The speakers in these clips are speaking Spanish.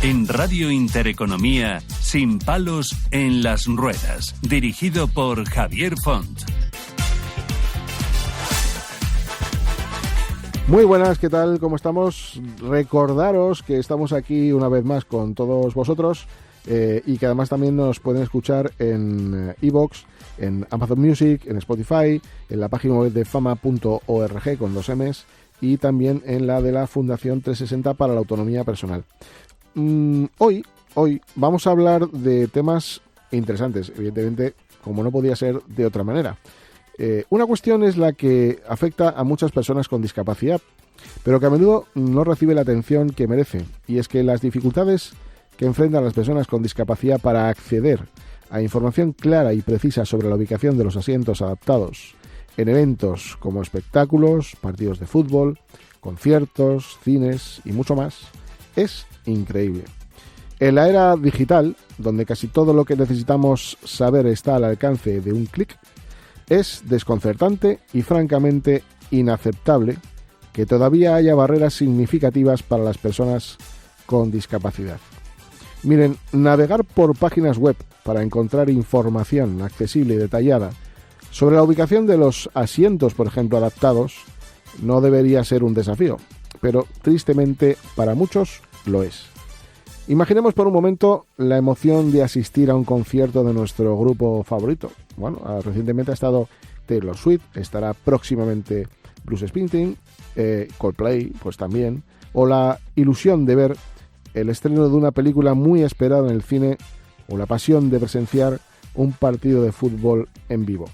En Radio Intereconomía, Sin palos en las ruedas, dirigido por Javier Font. Muy buenas, ¿qué tal? ¿Cómo estamos? Recordaros que estamos aquí una vez más con todos vosotros y que además también nos pueden escuchar en iVoox, en Amazon Music, en Spotify, en la página web de fama.org con 2 M's y también en la de la Fundación 360 para la Autonomía Personal. Hoy vamos a hablar de temas interesantes, evidentemente, como no podía ser de otra manera. Una cuestión es la que afecta a muchas personas con discapacidad, pero que a menudo no recibe la atención que merece, y es que las dificultades que enfrentan las personas con discapacidad para acceder a información clara y precisa sobre la ubicación de los asientos adaptados en eventos como espectáculos, partidos de fútbol, conciertos, cines y mucho más, es increíble. En la era digital, donde casi todo lo que necesitamos saber está al alcance de un clic, es desconcertante y francamente inaceptable que todavía haya barreras significativas para las personas con discapacidad. Miren, navegar por páginas web para encontrar información accesible y detallada sobre la ubicación de los asientos, por ejemplo, adaptados, no debería ser un desafío, pero tristemente para muchos lo es. Imaginemos por un momento la emoción de asistir a un concierto de nuestro grupo favorito. Bueno, recientemente ha estado Taylor Swift, estará próximamente Bruce Springsteen, Coldplay, pues también, o la ilusión de ver el estreno de una película muy esperada en el cine, o la pasión de presenciar un partido de fútbol en vivo.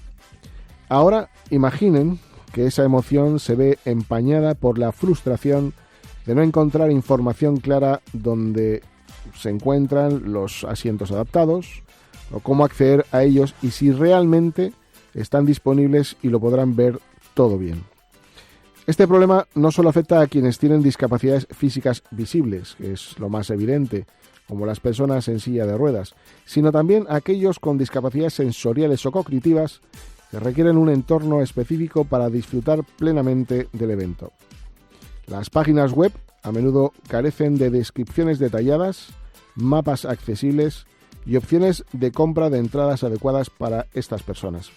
Ahora imaginen que esa emoción se ve empañada por la frustración de no encontrar información clara donde se encuentran los asientos adaptados, o cómo acceder a ellos y si realmente están disponibles y lo podrán ver todo bien. Este problema no solo afecta a quienes tienen discapacidades físicas visibles, que es lo más evidente, como las personas en silla de ruedas, sino también a aquellos con discapacidades sensoriales o cognitivas que requieren un entorno específico para disfrutar plenamente del evento. Las páginas web a menudo carecen de descripciones detalladas, mapas accesibles y opciones de compra de entradas adecuadas para estas personas.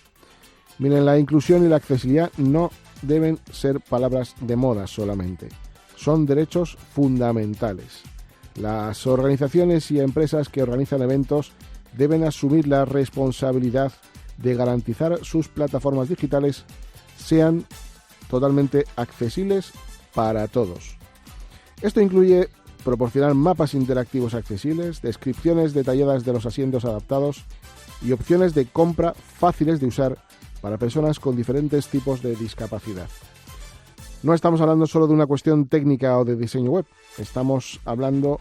Miren, la inclusión y la accesibilidad no deben ser palabras de moda solamente. Son derechos fundamentales. Las organizaciones y empresas que organizan eventos deben asumir la responsabilidad de garantizar sus plataformas digitales sean totalmente accesibles para todos. Esto incluye proporcionar mapas interactivos accesibles, descripciones detalladas de los asientos adaptados y opciones de compra fáciles de usar para personas con diferentes tipos de discapacidad. No estamos hablando solo de una cuestión técnica o de diseño web, estamos hablando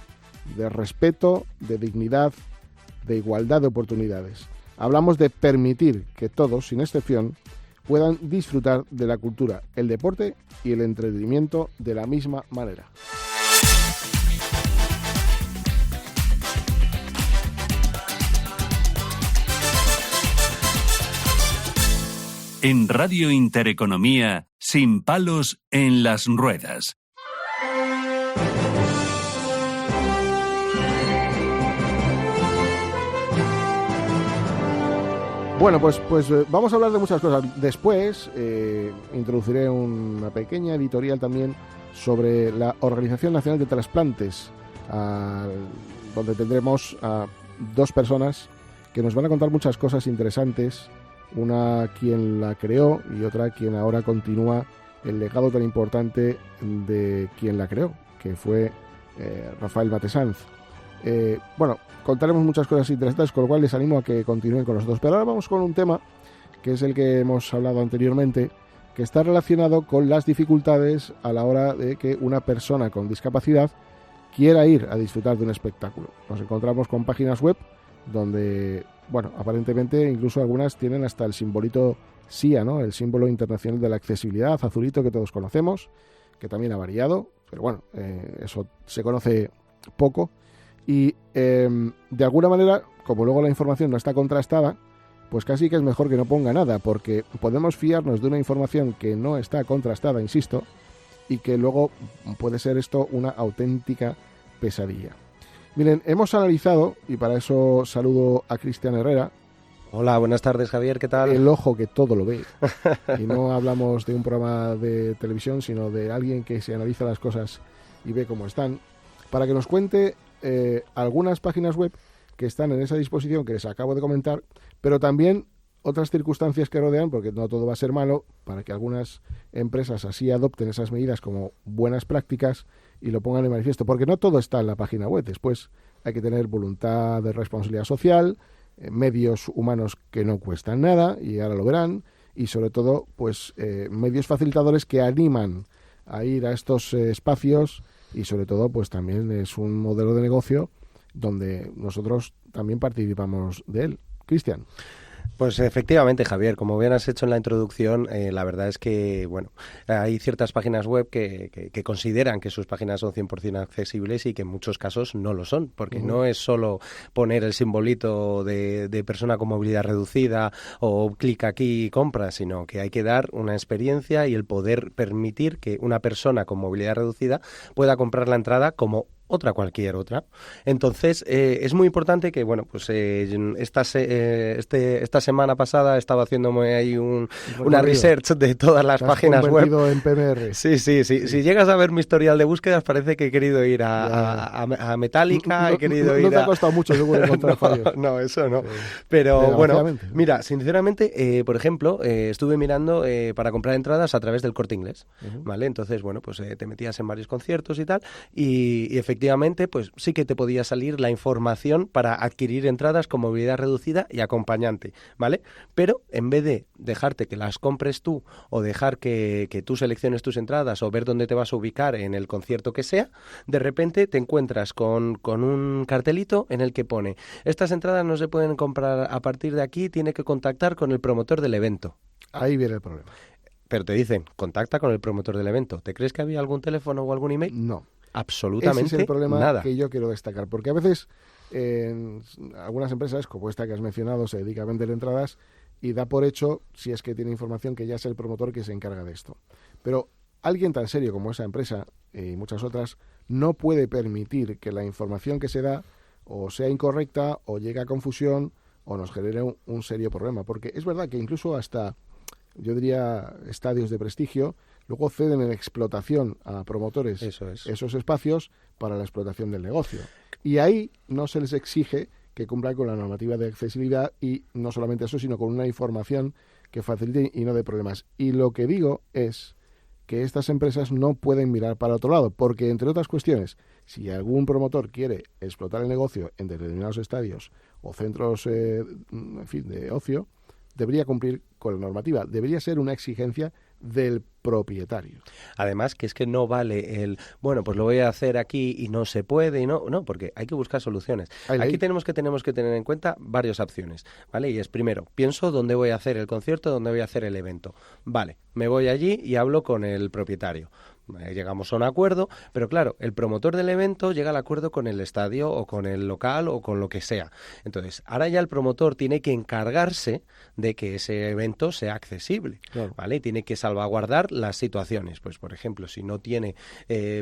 de respeto, de dignidad, de igualdad de oportunidades. Hablamos de permitir que todos, sin excepción, puedan disfrutar de la cultura, el deporte y el entretenimiento de la misma manera. En Radio Intereconomía, Sin palos en las ruedas. Bueno, pues vamos a hablar de muchas cosas. Después introduciré una pequeña editorial también sobre la Organización Nacional de Trasplantes, donde tendremos a 2 personas que nos van a contar muchas cosas interesantes. Una quien la creó y otra quien ahora continúa el legado tan importante de quien la creó, que fue Rafael Matesanz. Bueno, contaremos muchas cosas interesantes, con lo cual les animo a que continúen con nosotros. Pero ahora vamos con un tema que es el que hemos hablado anteriormente, que está relacionado con las dificultades a la hora de que una persona con discapacidad quiera ir a disfrutar de un espectáculo. Nos encontramos con páginas web donde, bueno, aparentemente incluso algunas tienen hasta el simbolito SIA, ¿no? El símbolo internacional de la accesibilidad, azulito, que todos conocemos, que también ha variado, pero bueno, eso se conoce poco. Y de alguna manera, como luego la información no está contrastada, pues casi que es mejor que no ponga nada, porque podemos fiarnos de una información que no está contrastada, insisto, y que luego puede ser esto una auténtica pesadilla. Miren, hemos analizado, y para eso saludo a Cristian Herrera. Hola, buenas tardes, Javier, ¿qué tal? El ojo que todo lo ve. Y no hablamos de un programa de televisión, sino de alguien que se analiza las cosas y ve cómo están, para que nos cuente algunas páginas web que están en esa disposición que les acabo de comentar, pero también otras circunstancias que rodean, porque no todo va a ser malo, para que algunas empresas así adopten esas medidas como buenas prácticas y lo pongan de manifiesto, porque no todo está en la página web. Después hay que tener voluntad de responsabilidad social, medios humanos que no cuestan nada, y ahora lo verán, y sobre todo pues medios facilitadores que animan a ir a estos espacios, y sobre todo pues también es un modelo de negocio donde nosotros también participamos de él. Cristian. Pues efectivamente, Javier, como bien has hecho en la introducción, la verdad es que, bueno, hay ciertas páginas web que consideran que sus páginas son 100% accesibles y que en muchos casos no lo son, porque no es solo poner el simbolito de persona con movilidad reducida o clic aquí y compra, sino que hay que dar una experiencia y el poder permitir que una persona con movilidad reducida pueda comprar la entrada como cualquier otra. Entonces, es muy importante que, bueno, pues esta semana pasada estaba haciéndome ahí una research de todas las páginas web. En PMR. Sí. Si llegas a ver mi historial de búsquedas, parece que he querido ir a Metallica, he querido ir a... No te ha costado mucho, seguro, encontrar fallos. No, eso no. Pero, bueno, mira, sinceramente, por ejemplo, estuve mirando para comprar entradas a través del Corte Inglés, ¿vale? Entonces, bueno, pues te metías en varios conciertos y tal, y efectivamente, pues sí que te podía salir la información para adquirir entradas con movilidad reducida y acompañante, ¿vale? Pero en vez de dejarte que las compres tú o dejar que tú selecciones tus entradas o ver dónde te vas a ubicar en el concierto que sea, de repente te encuentras con un cartelito en el que pone: estas entradas no se pueden comprar a partir de aquí, tiene que contactar con el promotor del evento. Ahí viene el problema. Pero te dicen, contacta con el promotor del evento. ¿Te crees que había algún teléfono o algún email? No. Absolutamente ese es el problema nada. Que yo quiero destacar, porque a veces algunas empresas, como esta que has mencionado, se dedican a vender entradas y da por hecho, si es que tiene información, que ya es el promotor que se encarga de esto. Pero alguien tan serio como esa empresa y muchas otras no puede permitir que la información que se da o sea incorrecta o llegue a confusión o nos genere un serio problema, porque es verdad que incluso hasta, yo diría, estadios de prestigio luego ceden en explotación a promotores esos espacios para la explotación del negocio. Y ahí no se les exige que cumplan con la normativa de accesibilidad, y no solamente eso, sino con una información que facilite y no dé problemas. Y lo que digo es que estas empresas no pueden mirar para otro lado, porque, entre otras cuestiones, si algún promotor quiere explotar el negocio en determinados estadios o centros en fin, de ocio, debería cumplir con la normativa. Debería ser una exigencia del propietario. Además, que es que no vale el, bueno, pues lo voy a hacer aquí y no se puede, y no, porque hay que buscar soluciones. Aquí tenemos que tener en cuenta varias opciones, ¿vale? Y es, primero, pienso dónde voy a hacer el concierto, dónde voy a hacer el evento. Vale, me voy allí y hablo con el propietario. Llegamos a un acuerdo, pero claro, el promotor del evento llega al acuerdo con el estadio o con el local o con lo que sea. Entonces, ahora ya el promotor tiene que encargarse de que ese evento sea accesible, claro, ¿vale? Tiene que salvaguardar las situaciones. Pues, por ejemplo, si no tiene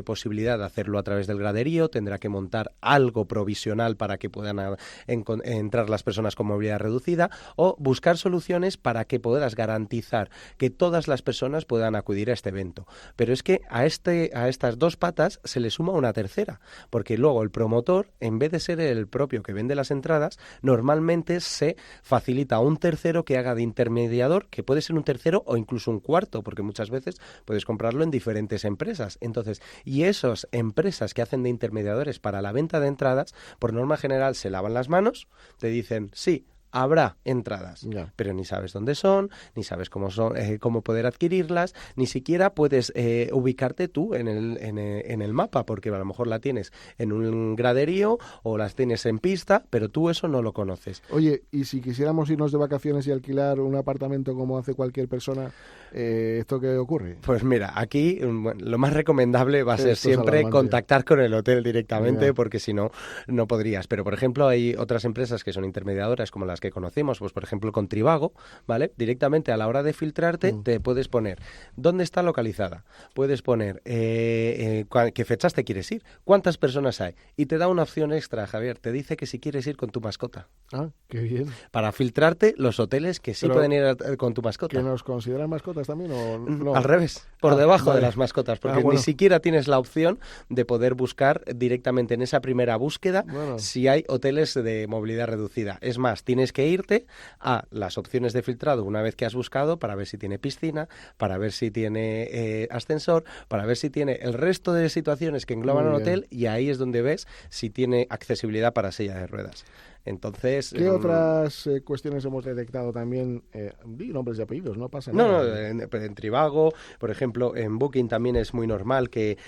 posibilidad de hacerlo a través del graderío, tendrá que montar algo provisional para que puedan entrar las personas con movilidad reducida, o buscar soluciones para que puedas garantizar que todas las personas puedan acudir a este evento. Pero es que a estas dos patas se le suma una tercera, porque luego el promotor, en vez de ser el propio que vende las entradas, normalmente se facilita a un tercero que haga de intermediador, que puede ser un tercero o incluso un cuarto, porque muchas veces puedes comprarlo en diferentes empresas. Entonces, y esas empresas que hacen de intermediadores para la venta de entradas, por norma general se lavan las manos, te dicen, sí, habrá entradas, pero ni sabes dónde son, ni sabes cómo son, cómo poder adquirirlas, ni siquiera puedes ubicarte tú en el mapa, porque a lo mejor la tienes en un graderío o las tienes en pista, pero tú eso no lo conoces. Oye, y si quisiéramos irnos de vacaciones y alquilar un apartamento como hace cualquier persona, ¿esto qué ocurre? Pues mira, aquí lo más recomendable va a ser siempre contactar con el hotel directamente, porque si no, no podrías. Pero, por ejemplo, hay otras empresas que son intermediadoras, como las que conocemos, pues por ejemplo con Trivago, ¿vale? Directamente a la hora de filtrarte te puedes poner dónde está localizada, puedes poner qué fechas te quieres ir, cuántas personas hay, y te da una opción extra, Javier, te dice que si quieres ir con tu mascota. Ah, qué bien. Para filtrarte los hoteles que sí pueden ir con tu mascota. ¿Que nos consideran mascotas también o no? Al revés, por debajo de las mascotas, porque ni siquiera tienes la opción de poder buscar directamente en esa primera búsqueda si hay hoteles de movilidad reducida. Es más, tienes que irte a las opciones de filtrado una vez que has buscado para ver si tiene piscina, para ver si tiene ascensor, para ver si tiene el resto de situaciones que engloban un hotel, y ahí es donde ves si tiene accesibilidad para silla de ruedas. Entonces, ¿qué otras cuestiones hemos detectado también? Nombres y apellidos, no pasa nada. No, en Trivago, por ejemplo, en Booking también es muy normal que,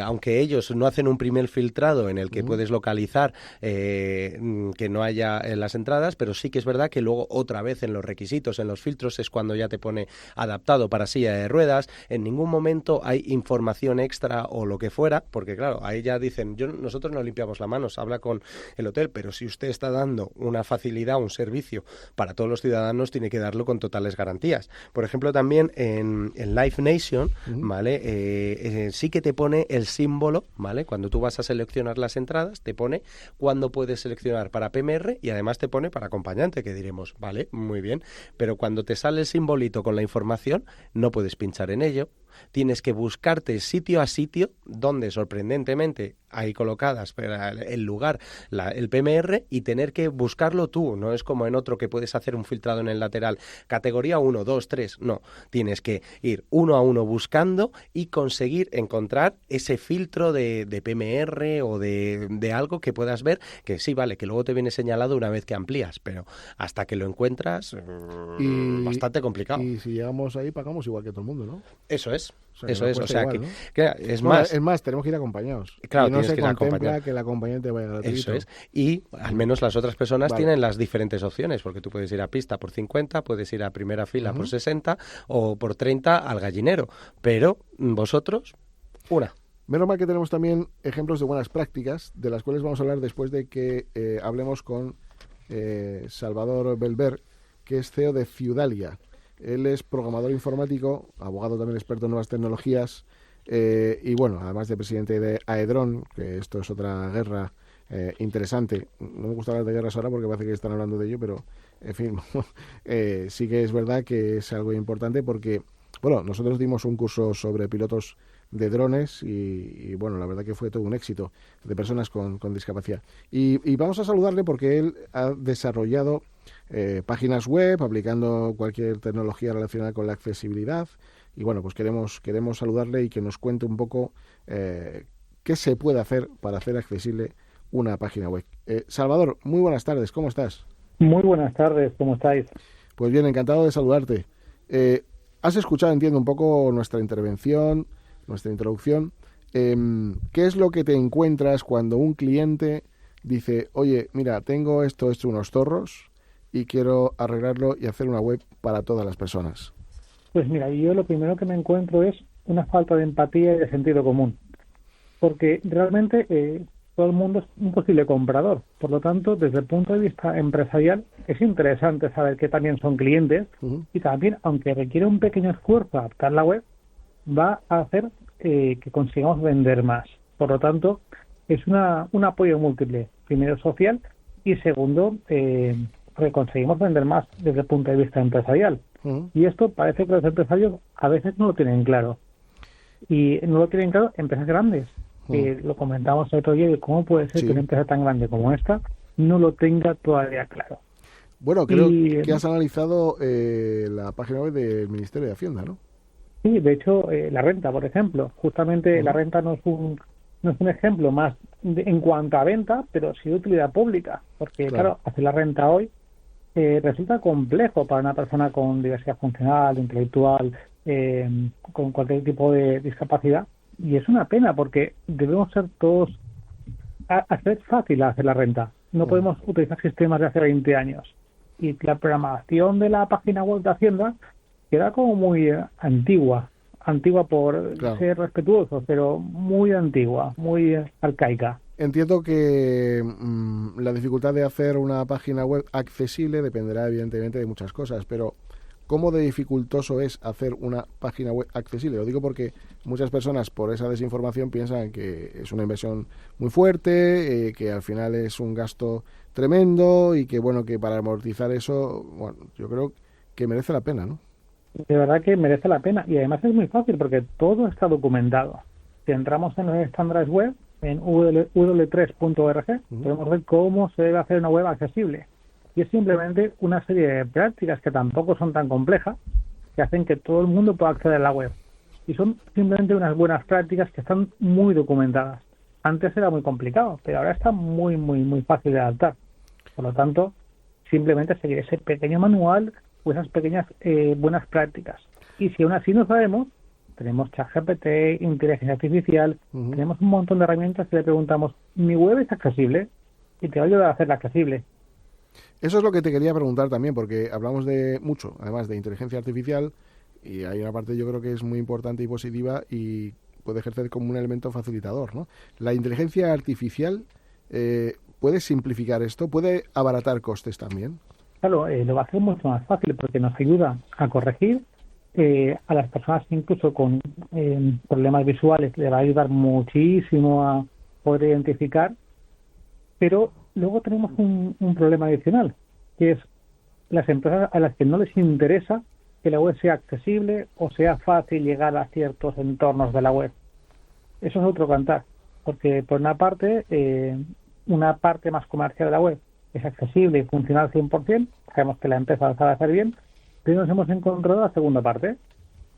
aunque ellos no hacen un primer filtrado en el que puedes localizar que no haya las entradas, pero sí que es verdad que luego otra vez en los requisitos, en los filtros, es cuando ya te pone adaptado para silla de ruedas. En ningún momento hay información extra o lo que fuera, porque claro, ahí ya dicen, nosotros no limpiamos la mano, se habla con el hotel, pero si usted está dando una facilidad, un servicio para todos los ciudadanos, tiene que darlo con totales garantías. Por ejemplo, también en Live Nation, ¿vale? Sí que te pone el símbolo, ¿vale? Cuando tú vas a seleccionar las entradas, te pone cuándo puedes seleccionar para PMR y además te pone para acompañante, que diremos, vale, muy bien, pero cuando te sale el simbolito con la información, no puedes pinchar en ello. Tienes que buscarte sitio a sitio donde sorprendentemente hay colocadas el lugar, el PMR, y tener que buscarlo tú. No es como en otro que puedes hacer un filtrado en el lateral, categoría 1, 2, 3, no. Tienes que ir uno a uno buscando y conseguir encontrar ese filtro de PMR o de algo que puedas ver, que sí, vale, que luego te viene señalado una vez que amplías, pero hasta que lo encuentras, bastante complicado. Y si llegamos ahí, pagamos igual que todo el mundo, ¿no? Eso es. O sea, igual, ¿no? Es más, tenemos que ir acompañados. Claro, y no se que ir contempla que el acompañante vaya gratuito. Eso es. Y al menos las otras personas tienen las diferentes opciones, porque tú puedes ir a pista por 50, puedes ir a primera fila por 60 o por 30 al gallinero. Pero vosotros, una. Menos mal que tenemos también ejemplos de buenas prácticas, de las cuales vamos a hablar después de que hablemos con Salvador Belver, que es CEO de Ciudalia. Él es programador informático, abogado también experto en nuevas tecnologías y bueno, además de presidente de Aedron, que esto es otra guerra interesante. No me gusta hablar de guerras ahora porque parece que están hablando de ello, pero en fin, sí que es verdad que es algo importante porque, bueno, nosotros dimos un curso sobre pilotos de drones y bueno, la verdad que fue todo un éxito de personas con discapacidad. Y vamos a saludarle porque él ha desarrollado páginas web aplicando cualquier tecnología relacionada con la accesibilidad y bueno, pues queremos saludarle y que nos cuente un poco qué se puede hacer para hacer accesible una página web. Salvador, muy buenas tardes, ¿cómo estás? Muy buenas tardes, ¿cómo estáis? Pues bien, encantado de saludarte. Has escuchado, entiendo, un poco nuestra intervención, nuestra introducción. ¿Qué es lo que te encuentras cuando un cliente dice, oye, mira, tengo esto hecho unos zorros y quiero arreglarlo y hacer una web para todas las personas? Pues mira, yo lo primero que me encuentro es una falta de empatía y de sentido común, porque realmente todo el mundo es un posible comprador. Por lo tanto, desde el punto de vista empresarial, es interesante saber que también son clientes y también, aunque requiere un pequeño esfuerzo adaptar la web, va a hacer que consigamos vender más. Por lo tanto, es un apoyo múltiple. Primero, social y segundo, que conseguimos vender más desde el punto de vista empresarial. Y esto parece que los empresarios a veces no lo tienen claro. Y no lo tienen claro empresas grandes. Lo comentamos el otro día, cómo puede ser que una empresa tan grande como esta no lo tenga todavía claro. Bueno, creo que has analizado la página web del Ministerio de Hacienda, ¿no? Sí, de hecho, la renta, por ejemplo. Justamente la renta no es un ejemplo más en cuanto a venta, pero sí de utilidad pública. Porque, claro, hacer la renta hoy resulta complejo para una persona con diversidad funcional, intelectual, con cualquier tipo de discapacidad. Y es una pena porque debemos ser todos... Hacer fácil hacer la renta. No podemos utilizar sistemas de hace 20 años. Y la programación de la página web de Hacienda queda como muy antigua por ser respetuoso, pero muy antigua, muy arcaica. Entiendo que la dificultad de hacer una página web accesible dependerá evidentemente de muchas cosas, pero ¿cómo de dificultoso es hacer una página web accesible? Lo digo porque muchas personas por esa desinformación piensan que es una inversión muy fuerte, que al final es un gasto tremendo y que bueno, que para amortizar eso, bueno, yo creo que merece la pena, ¿no? De verdad que merece la pena y además es muy fácil porque todo está documentado. Si entramos en los estándares web, en w3.org, podemos ver cómo se debe hacer una web accesible. Y es simplemente una serie de prácticas que tampoco son tan complejas, que hacen que todo el mundo pueda acceder a la web. Y son simplemente unas buenas prácticas que están muy documentadas. Antes era muy complicado, pero ahora está muy, muy, muy fácil de adaptar. Por lo tanto, simplemente seguir ese pequeño manual o esas pequeñas buenas prácticas. Y si aún así no sabemos, tenemos ChatGPT, inteligencia artificial, tenemos un montón de herramientas que le preguntamos, ¿mi web es accesible? Y te va a ayudar a hacerla accesible. Eso es lo que te quería preguntar también, porque hablamos de mucho, además de inteligencia artificial, y hay una parte yo creo que es muy importante y positiva y puede ejercer como un elemento facilitador, ¿no? La inteligencia artificial puede simplificar esto, puede abaratar costes también. Claro, lo va a hacer mucho más fácil porque nos ayuda a corregir a las personas incluso con problemas visuales, le va a ayudar muchísimo a poder identificar, pero luego tenemos un problema adicional, que es las empresas a las que no les interesa que la web sea accesible o sea fácil llegar a ciertos entornos de la web. Eso es otro cantar, porque por una parte más comercial de la web es accesible y funciona al 100%, sabemos que la empresa lo sabe hacer bien, pero nos hemos encontrado la segunda parte,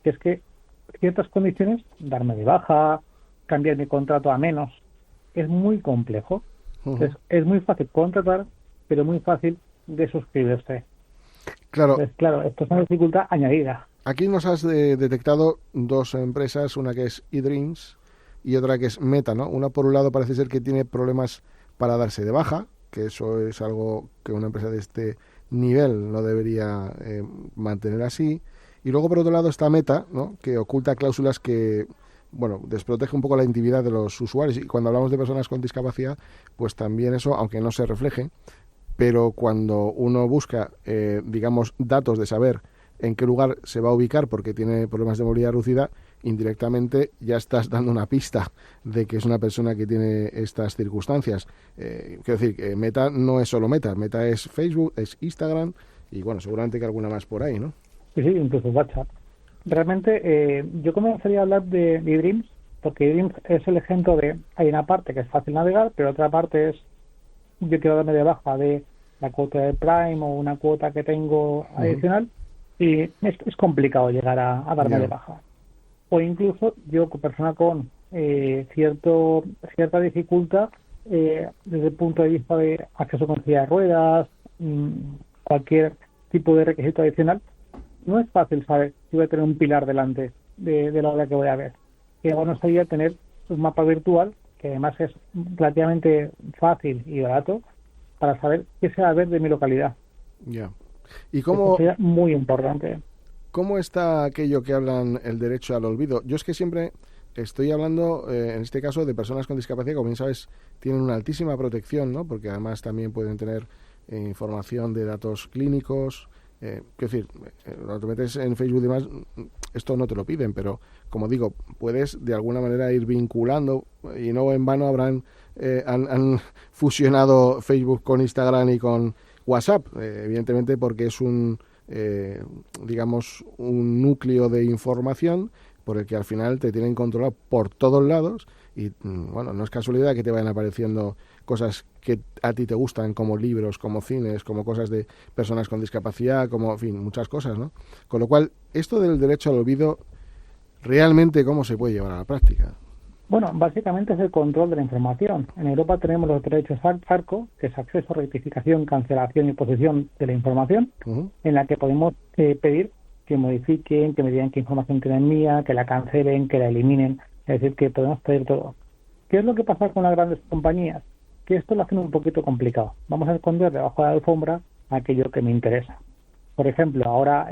que es que ciertas condiciones, darme de baja, cambiar mi contrato a menos, es muy complejo. Entonces, es muy fácil contratar, pero muy fácil de suscribirse. Claro. Entonces, claro, esto es una dificultad añadida. Aquí nos has detectado dos empresas, una que es eDreams y otra que es Meta, ¿no? Una por un lado parece ser que tiene problemas para darse de baja, que eso es algo que una empresa de este nivel no debería mantener así. Y luego por otro lado está Meta, ¿no? Que oculta cláusulas que, bueno, desprotege un poco la intimidad de los usuarios. Y cuando hablamos de personas con discapacidad, pues también eso, aunque no se refleje, pero cuando uno busca, digamos, datos de saber en qué lugar se va a ubicar porque tiene problemas de movilidad reducida, indirectamente ya estás dando una pista de que es una persona que tiene estas circunstancias. Quiero decir, Meta no es solo Meta es Facebook, es Instagram y, bueno, seguramente que alguna más por ahí, ¿no? Sí, incluso WhatsApp. Realmente, yo comenzaría a hablar de eDreams, porque eDreams es el ejemplo de, hay una parte que es fácil navegar, pero otra parte es, yo quiero darme de baja de la cuota de Prime o una cuota que tengo adicional, y es complicado llegar a darme de baja. O incluso yo, persona con cierta dificultad desde el punto de vista de acceso con silla de ruedas, cualquier tipo de requisito adicional, no es fácil saber si voy a tener un pilar delante de la obra que voy a ver. Que bueno sería tener un mapa virtual, que además es relativamente fácil y barato, para saber qué se va a ver de mi localidad. Ya. ¿Y cómo? Eso sería muy importante. ¿Cómo está aquello que hablan el derecho al olvido? Yo es que siempre estoy hablando, en este caso, de personas con discapacidad, como bien sabes, tienen una altísima protección, ¿no? Porque además también pueden tener información de datos clínicos. Quiero decir, cuando te metes en Facebook y demás, esto no te lo piden, pero como digo, puedes de alguna manera ir vinculando, y no en vano han fusionado Facebook con Instagram y con WhatsApp, evidentemente porque es digamos, un núcleo de información por el que al final te tienen controlado por todos lados y, bueno, no es casualidad que te vayan apareciendo cosas que a ti te gustan, como libros, como cines, como cosas de personas con discapacidad, como, en fin, muchas cosas, ¿no? Con lo cual, esto del derecho al olvido, ¿realmente cómo se puede llevar a la práctica? Bueno, básicamente es el control de la información. En Europa tenemos los derechos ARCO, que es acceso, rectificación, cancelación y posesión de la información, en la que podemos pedir que modifiquen, que me digan qué información tienen mía, que la cancelen, que la eliminen. Es decir, que podemos pedir todo. ¿Qué es lo que pasa con las grandes compañías? Que esto lo hacen un poquito complicado. Vamos a esconder debajo de la alfombra aquello que me interesa. Por ejemplo, ahora,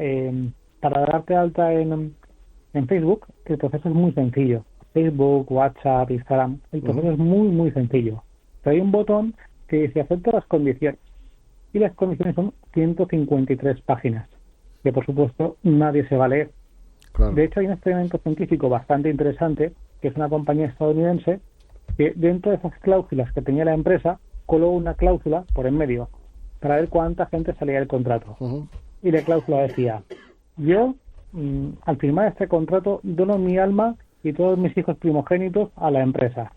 para darte alta en Facebook, el proceso es muy sencillo. Facebook, WhatsApp, Instagram, el proceso es muy, muy sencillo. Pero hay un botón que dice acepta las condiciones. Y las condiciones son 153 páginas, que por supuesto nadie se va a leer. Claro. De hecho, hay un experimento científico bastante interesante, que es una compañía estadounidense, que dentro de esas cláusulas que tenía la empresa, coló una cláusula por en medio, para ver cuánta gente salía del contrato. Uh-huh. Y la cláusula decía, yo, al firmar este contrato, dono mi alma y todos mis hijos primogénitos a la empresa.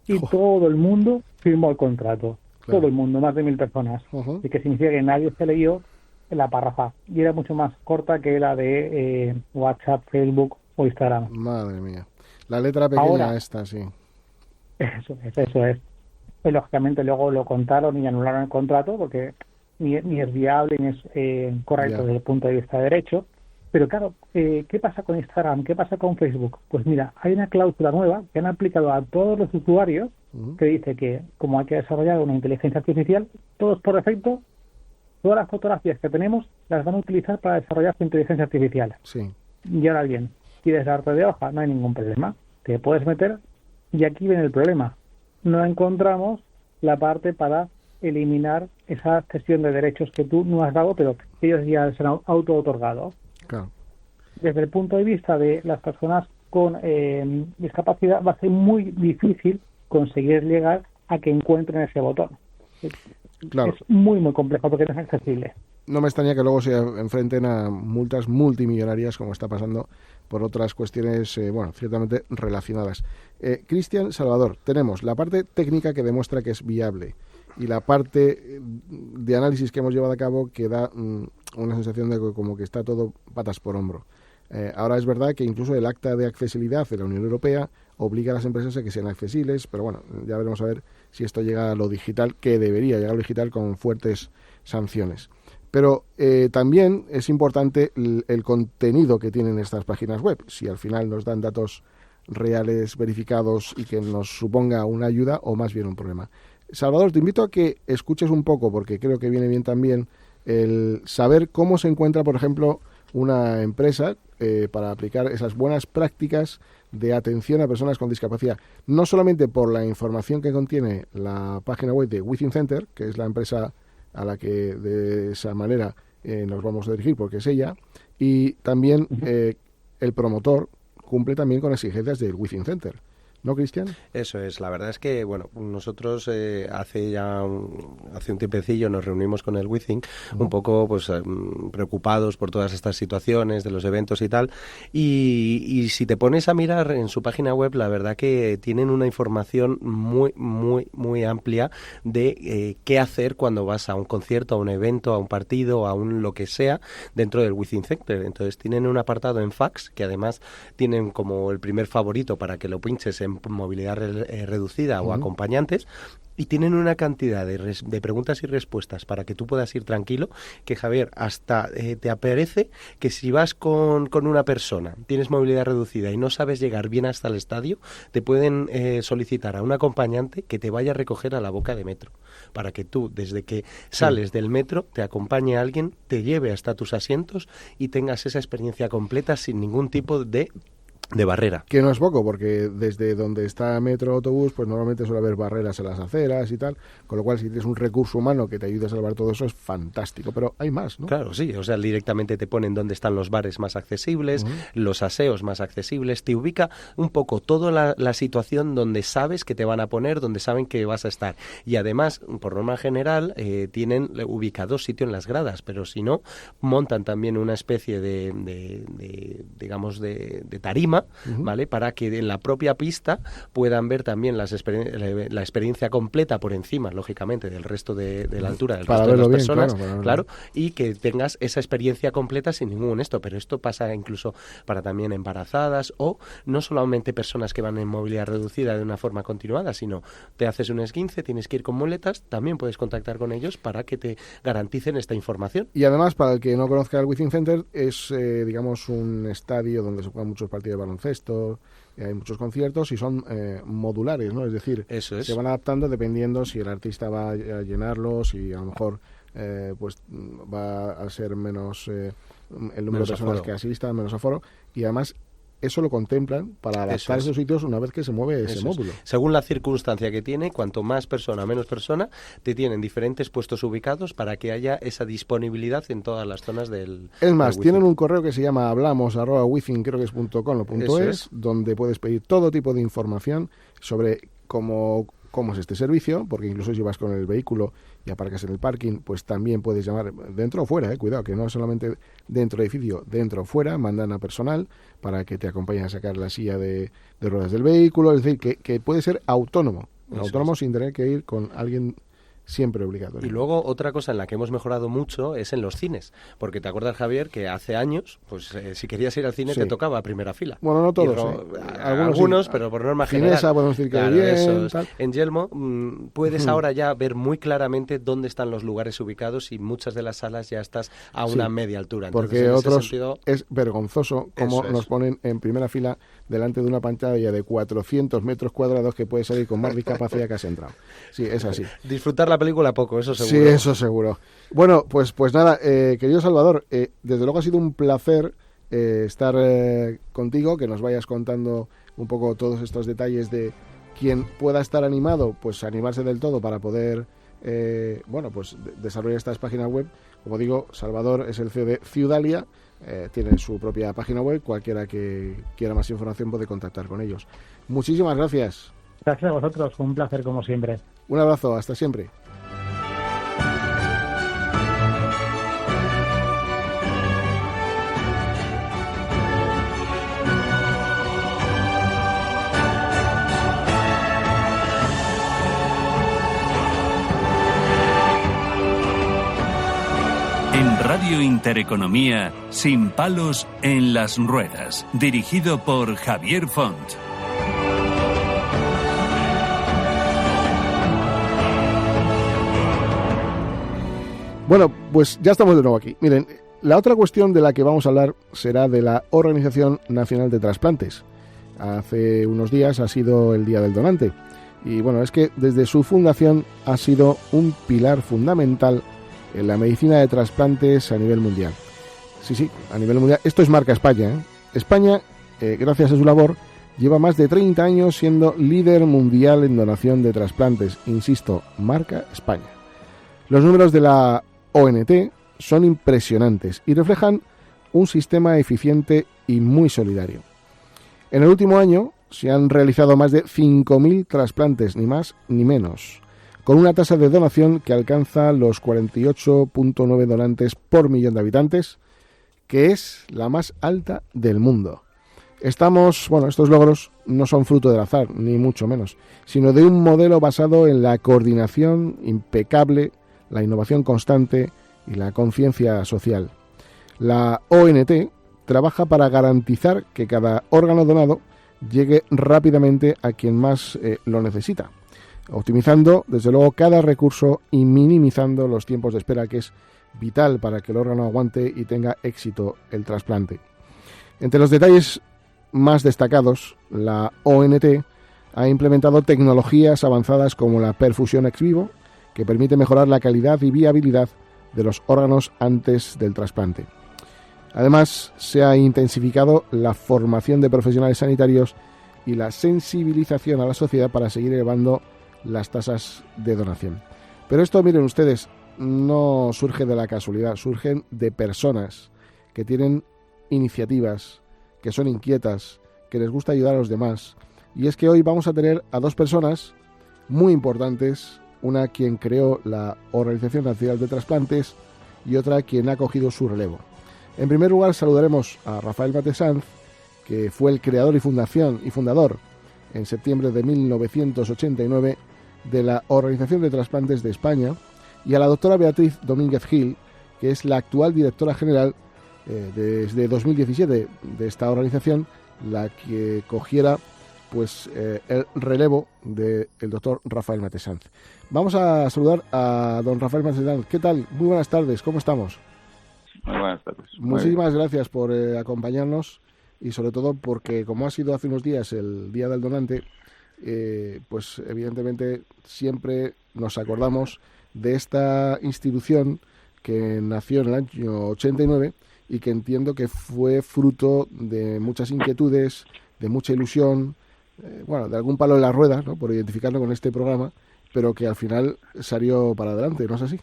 Y todo el mundo firmó el contrato. Claro. Todo el mundo, más de 1.000 personas. Uh-huh. Y que significa que nadie se leyó la párrafa. Y era mucho más corta que la de WhatsApp, Facebook o Instagram. Madre mía. La letra pequeña ahora, esta, sí. Eso es. Y lógicamente luego lo contaron y anularon el contrato porque ni es viable ni es correcto desde el punto de vista de derecho. Pero claro, ¿qué pasa con Instagram? ¿Qué pasa con Facebook? Pues mira, hay una cláusula nueva que han aplicado a todos los usuarios que dice que como hay que desarrollar una inteligencia artificial, todos por defecto, todas las fotografías que tenemos las van a utilizar para desarrollar su inteligencia artificial. Sí. Y ahora bien, quieres darte de hoja, no hay ningún problema. Te puedes meter y aquí viene el problema. No encontramos la parte para eliminar esa cesión de derechos que tú no has dado, pero que ellos ya se han auto-otorgado. Claro. Desde el punto de vista de las personas con discapacidad, va a ser muy difícil conseguir llegar a que encuentren ese botón. Claro. Es muy complejo porque no es accesible. No me extraña que luego se enfrenten a multas multimillonarias, como está pasando por otras cuestiones, ciertamente relacionadas. Cristian, Salvador, tenemos la parte técnica que demuestra que es viable y la parte de análisis que hemos llevado a cabo que da una sensación de que como que está todo patas por hombro. Ahora es verdad que incluso el acta de accesibilidad de la Unión Europea obliga a las empresas a que sean accesibles, pero bueno, ya veremos a ver si esto llega a lo digital, que debería llegar a lo digital con fuertes sanciones. Pero también es importante el contenido que tienen estas páginas web. Si al final nos dan datos reales, verificados y que nos suponga una ayuda o más bien un problema. Salvador, te invito a que escuches un poco, porque creo que viene bien también el saber cómo se encuentra, por ejemplo, una empresa para aplicar esas buenas prácticas de atención a personas con discapacidad. No solamente por la información que contiene la página web de Within Center, que es la empresa a la que de esa manera nos vamos a dirigir porque es ella, y también el promotor cumple también con exigencias del Within Center. ¿No, Cristian? Eso es, la verdad es que, bueno, nosotros hace un tiempecillo nos reunimos con el Within, un poco pues preocupados por todas estas situaciones de los eventos y tal, y si te pones a mirar en su página web, la verdad que tienen una información muy, muy, muy amplia de qué hacer cuando vas a un concierto, a un evento, a un partido, a un lo que sea, dentro del Within Center. Entonces tienen un apartado en fax, que además tienen como el primer favorito para que lo pinches en movilidad reducida o acompañantes, y tienen una cantidad de preguntas y respuestas para que tú puedas ir tranquilo, que Javier, hasta te aparece que si vas con una persona, tienes movilidad reducida y no sabes llegar bien hasta el estadio, te pueden solicitar a un acompañante que te vaya a recoger a la boca de metro, para que tú, desde que sales del metro, te acompañe a alguien, te lleve hasta tus asientos y tengas esa experiencia completa sin ningún tipo de barrera. Que no es poco, porque desde donde está metro o autobús, pues normalmente suele haber barreras en las aceras y tal, con lo cual si tienes un recurso humano que te ayude a salvar todo eso es fantástico, pero hay más, ¿no? Claro, sí, o sea, directamente te ponen dónde están los bares más accesibles, los aseos más accesibles, te ubica un poco toda la situación donde sabes que te van a poner, donde saben que vas a estar, y además, por norma general, tienen ubicado sitio en las gradas, pero si no, montan también una especie de tarima, ¿vale? Para que en la propia pista puedan ver también la experiencia completa por encima, lógicamente, del resto de la altura del resto de las personas, claro, y que tengas esa experiencia completa sin ningún pero esto pasa incluso para también embarazadas o no solamente personas que van en movilidad reducida de una forma continuada, sino te haces un esguince, tienes que ir con muletas, también puedes contactar con ellos para que te garanticen esta información. Y además, para el que no conozca el Within Center, es, digamos, un estadio donde se juegan muchos partidos de baloncesto, hay muchos conciertos y son modulares, ¿no? Es decir, se van adaptando dependiendo si el artista va a llenarlos y a lo mejor pues va a ser menos el número de personas que asistan, menos aforo, y además eso lo contemplan para adaptar esos sitios una vez que se mueve ese módulo. Según la circunstancia que tiene, cuanto más persona, menos persona, te tienen diferentes puestos ubicados para que haya esa disponibilidad en todas las zonas del Es más, del tienen un correo que se llama hablamos@wifin, creo que es .com.es, donde puedes pedir todo tipo de información sobre cómo es este servicio, porque incluso si vas con el vehículo y aparcas en el parking, pues también puedes llamar dentro o fuera, cuidado, que no solamente dentro del edificio, dentro o fuera, mandan a personal para que te acompañen a sacar la silla de ruedas del vehículo, es decir, que puede ser autónomo sin tener que ir con alguien siempre obligatorio. Y luego otra cosa en la que hemos mejorado mucho es en los cines, porque te acuerdas, Javier, que hace años, pues si querías ir al cine te tocaba a primera fila. Bueno, no todos, algunos, pero por norma general. Cinesa, podemos decir que bien, tal. En Yelmo puedes ahora ya ver muy claramente dónde están los lugares ubicados y muchas de las salas ya estás a una media altura. Entonces, porque otros es vergonzoso cómo nos ponen en primera fila delante de una pantalla de 400 metros cuadrados que puede salir con más discapacidad que has entrado. Sí, es así. Disfrutar la película poco, eso seguro. Sí, eso seguro. Bueno, pues nada, querido Salvador, desde luego ha sido un placer estar contigo, que nos vayas contando un poco todos estos detalles de quien pueda estar animado, pues animarse del todo para poder, pues desarrollar estas páginas web. Como digo, Salvador es el CEO de Ciudalia, tiene su propia página web, cualquiera que quiera más información puede contactar con ellos. Muchísimas gracias. Gracias a vosotros, un placer como siempre. Un abrazo, hasta siempre. En Radio Intereconomía, Sin palos en las ruedas, dirigido por Javier Font. Bueno, pues ya estamos de nuevo aquí. Miren, la otra cuestión de la que vamos a hablar será de la Organización Nacional de Trasplantes. Hace unos días ha sido el Día del Donante. Y bueno, es que desde su fundación ha sido un pilar fundamental en la medicina de trasplantes a nivel mundial. Sí, a nivel mundial. Esto es marca España, ¿eh? España, gracias a su labor, lleva más de 30 años siendo líder mundial en donación de trasplantes. Insisto, marca España. Los números de la ONT son impresionantes y reflejan un sistema eficiente y muy solidario. En el último año se han realizado más de 5.000 trasplantes, ni más ni menos, con una tasa de donación que alcanza los 48,9 donantes por millón de habitantes, que es la más alta del mundo. Estos logros no son fruto del azar, ni mucho menos, sino de un modelo basado en la coordinación impecable, la innovación constante y la conciencia social. La ONT trabaja para garantizar que cada órgano donado llegue rápidamente a quien más lo necesita, optimizando desde luego cada recurso y minimizando los tiempos de espera, que es vital para que el órgano aguante y tenga éxito el trasplante. Entre los detalles más destacados, la ONT ha implementado tecnologías avanzadas como la perfusión ex vivo, que permite mejorar la calidad y viabilidad de los órganos antes del trasplante. Además, se ha intensificado la formación de profesionales sanitarios y la sensibilización a la sociedad para seguir elevando las tasas de donación. Pero esto, miren ustedes, no surge de la casualidad, surgen de personas que tienen iniciativas, que son inquietas, que les gusta ayudar a los demás. Y es que hoy vamos a tener a dos personas muy importantes, una quien creó la Organización Nacional de Trasplantes y otra quien ha cogido su relevo. En primer lugar, saludaremos a Rafael Matesanz, que fue el creador y fundador en septiembre de 1989 de la Organización de Trasplantes de España, y a la doctora Beatriz Domínguez Gil, que es la actual directora general desde 2017 de esta organización, la que cogiera el relevo del doctor Rafael Matesanz. Vamos a saludar a don Rafael Matesanz. ¿Qué tal? Muy buenas tardes, ¿cómo estamos? Muy buenas tardes. Muchísimas gracias por acompañarnos y sobre todo porque, como ha sido hace unos días el Día del Donante, pues evidentemente siempre nos acordamos de esta institución que nació en el año 89 y que entiendo que fue fruto de muchas inquietudes, de mucha ilusión, de algún palo en la rueda, ¿no?, por identificarlo con este programa, pero que al final salió para adelante, ¿no es así?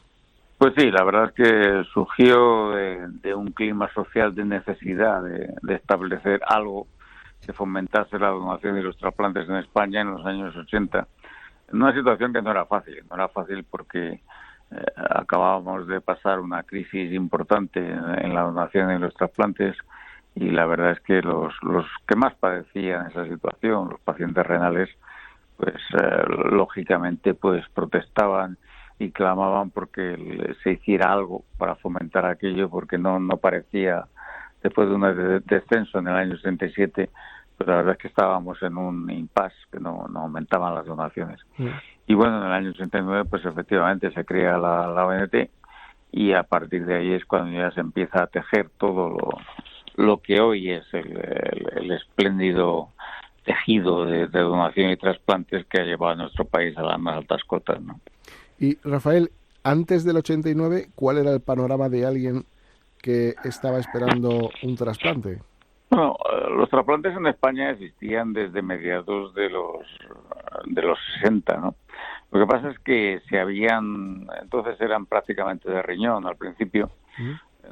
Pues sí, la verdad es que surgió de un clima social de necesidad de establecer algo que fomentase la donación de los trasplantes en España en los años 80, en una situación que no era fácil porque acabábamos de pasar una crisis importante en la donación y los trasplantes, y la verdad es que los que más padecían esa situación, los pacientes renales, pues lógicamente pues protestaban y clamaban porque se hiciera algo para fomentar aquello, porque no parecía, después de un descenso en el año 67, pues la verdad es que estábamos en un impasse, que no aumentaban las donaciones. Y bueno, en el año 89 pues efectivamente se crea la ONT, y a partir de ahí es cuando ya se empieza a tejer todo lo que hoy es el espléndido tejido de donación y trasplantes que ha llevado a nuestro país a las más altas cotas, ¿no? Y Rafael, antes del 89, ¿cuál era el panorama de alguien que estaba esperando un trasplante? Bueno, los trasplantes en España existían desde mediados de los 60, ¿no? Lo que pasa es que entonces eran prácticamente de riñón al principio,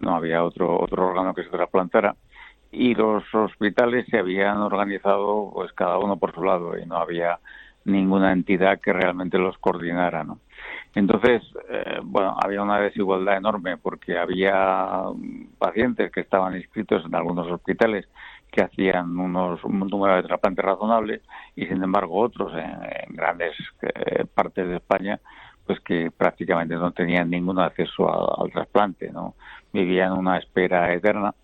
no había otro órgano que se trasplantara, y los hospitales se habían organizado pues cada uno por su lado, y no había ninguna entidad que realmente los coordinara, ¿no? Entonces, había una desigualdad enorme, porque había pacientes que estaban inscritos en algunos hospitales que hacían un número de trasplantes razonables, y sin embargo otros en grandes partes de España pues que prácticamente no tenían ningún acceso al trasplante, ¿no? Vivían una espera eterna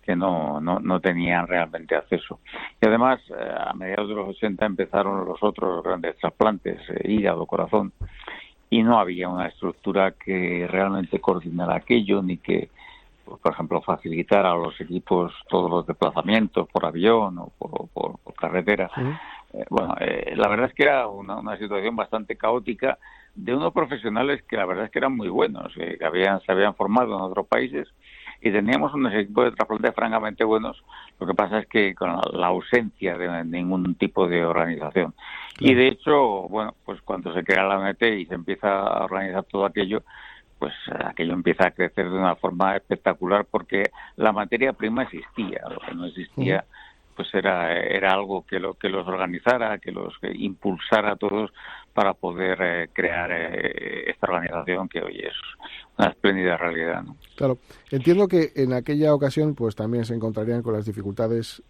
que no tenían realmente acceso. Y además, a mediados de los 80 empezaron los otros grandes trasplantes, hígado, corazón, y no había una estructura que realmente coordinara aquello, ni que, por ejemplo, facilitara a los equipos todos los desplazamientos por avión o por carretera. La verdad es que era una situación bastante caótica de unos profesionales que la verdad es que eran muy buenos, que se habían formado en otros países, y teníamos unos equipos de trasplante francamente buenos. Lo que pasa es que con la ausencia de ningún tipo de organización. Claro. Y de hecho, pues cuando se crea la ONT y se empieza a organizar todo aquello, pues aquello empieza a crecer de una forma espectacular, porque la materia prima existía. Lo que no existía pues era algo que los organizara, que impulsara a todos para poder crear esta organización que hoy es una espléndida realidad, ¿no? Claro, entiendo que en aquella ocasión pues también se encontrarían con las dificultades,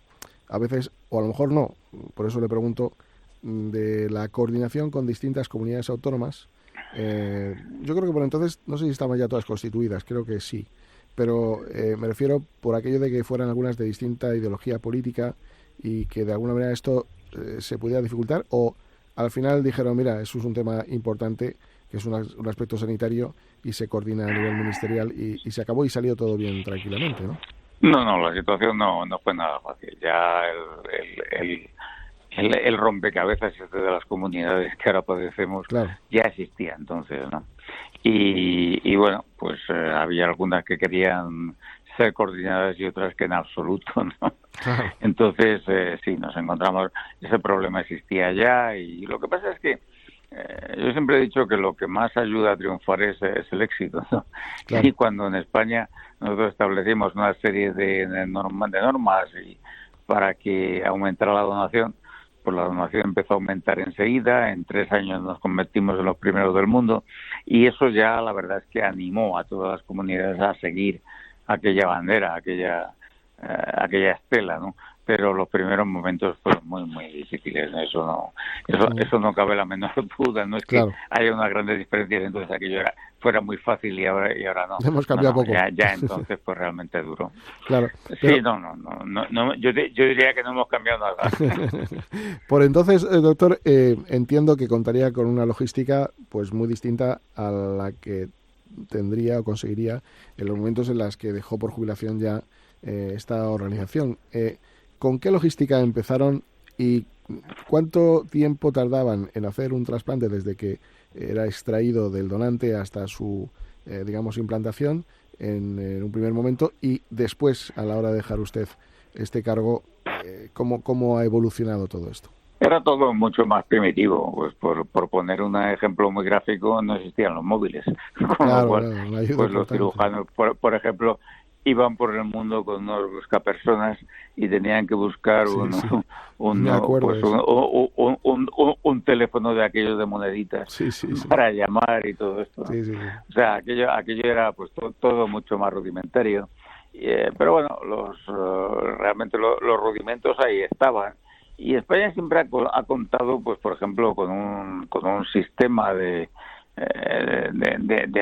a veces, o a lo mejor no, por eso le pregunto, de la coordinación con distintas comunidades autónomas. Yo creo que por entonces, no sé si estaban ya todas constituidas, creo que sí, pero me refiero por aquello de que fueran algunas de distinta ideología política y que de alguna manera esto se pudiera dificultar, o al final dijeron, mira, eso es un tema importante, que es un aspecto sanitario, y se coordina a nivel ministerial, y se acabó y salió todo bien tranquilamente, ¿no? No, la situación no fue nada fácil. Ya el rompecabezas de las comunidades que ahora padecemos, claro, ya existía entonces, ¿no? Y bueno, pues había algunas que querían ser coordinadas y otras que en absoluto, ¿no? Claro. Entonces, sí, nos encontramos, ese problema existía ya, y lo que pasa es que yo siempre he dicho que lo que más ayuda a triunfar es el éxito, ¿no? Claro. Y cuando en España nosotros establecimos una serie de normas y para que aumentara la donación, pues la donación empezó a aumentar enseguida. En 3 años nos convertimos en los primeros del mundo, y eso ya la verdad es que animó a todas las comunidades a seguir aquella bandera, aquella estela, ¿no? Pero los primeros momentos fueron muy, muy difíciles, ¿no? Eso no cabe la menor duda. No es que haya unas grandes diferencias, entonces aquello fuera muy fácil y ahora no. Hemos cambiado poco. Ya entonces pues realmente duro. Claro. Sí, no, yo diría que no hemos cambiado nada. Por entonces, doctor, entiendo que contaría con una logística pues muy distinta a la que tendría o conseguiría en los momentos en los que dejó por jubilación ya esta organización. ¿Con qué logística empezaron y cuánto tiempo tardaban en hacer un trasplante desde que era extraído del donante hasta su, implantación? en un primer momento, y después, a la hora de dejar usted este cargo, ¿cómo ha evolucionado todo esto? Era todo mucho más primitivo. Pues por poner un ejemplo muy gráfico, no existían los móviles. Con lo cual, pues los cirujanos, por ejemplo, iban por el mundo con unos buscapersonas y tenían que buscar un teléfono de aquellos de moneditas para llamar y todo esto. O sea, aquello era pues todo mucho más rudimentario. Pero bueno, realmente los rudimentos ahí estaban. Y España siempre ha contado, pues por ejemplo, con un sistema de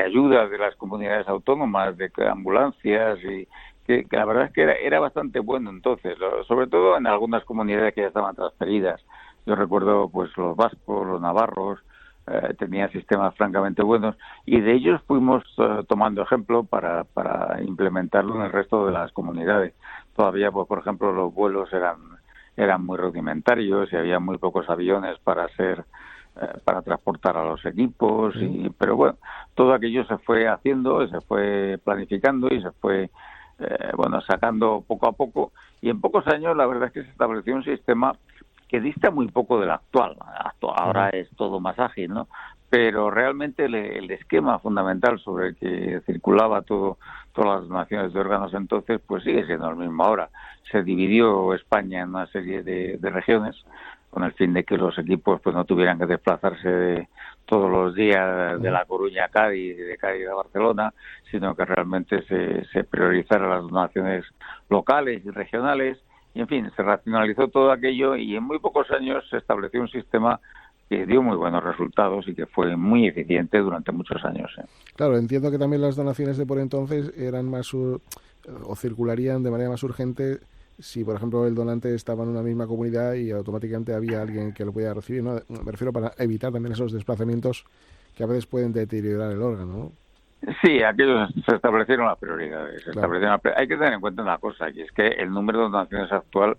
ayuda de las comunidades autónomas, de ambulancias, y que la verdad es que era bastante bueno entonces, sobre todo en algunas comunidades que ya estaban transferidas. Yo recuerdo pues los vascos, los navarros, tenían sistemas francamente buenos, y de ellos fuimos tomando ejemplo para implementarlo en el resto de las comunidades. Todavía, pues por ejemplo, los vuelos eran muy rudimentarios y había muy pocos aviones para transportar a los equipos, pero bueno, todo aquello se fue haciendo, se fue planificando y se fue sacando poco a poco, y en pocos años la verdad es que se estableció un sistema que dista muy poco del actual. Ahora es todo más ágil, ¿no? Pero realmente el esquema fundamental sobre el que circulaba todas las donaciones de órganos entonces, pues sigue siendo el mismo ahora. Se dividió España en una serie de regiones con el fin de que los equipos pues no tuvieran que desplazarse todos los días de La Coruña a Cádiz y de Cádiz a Barcelona, sino que realmente se priorizaran las donaciones locales y regionales. Y en fin, se racionalizó todo aquello, y en muy pocos años se estableció un sistema que dio muy buenos resultados y que fue muy eficiente durante muchos años. Claro, entiendo que también las donaciones de por entonces eran más o circularían de manera más urgente si, por ejemplo, el donante estaba en una misma comunidad y automáticamente había alguien que lo podía recibir, ¿no? Me refiero para evitar también esos desplazamientos que a veces pueden deteriorar el órgano, ¿no? Sí, aquellos se establecieron las prioridades. Hay que tener en cuenta una cosa, y es que el número de donaciones actual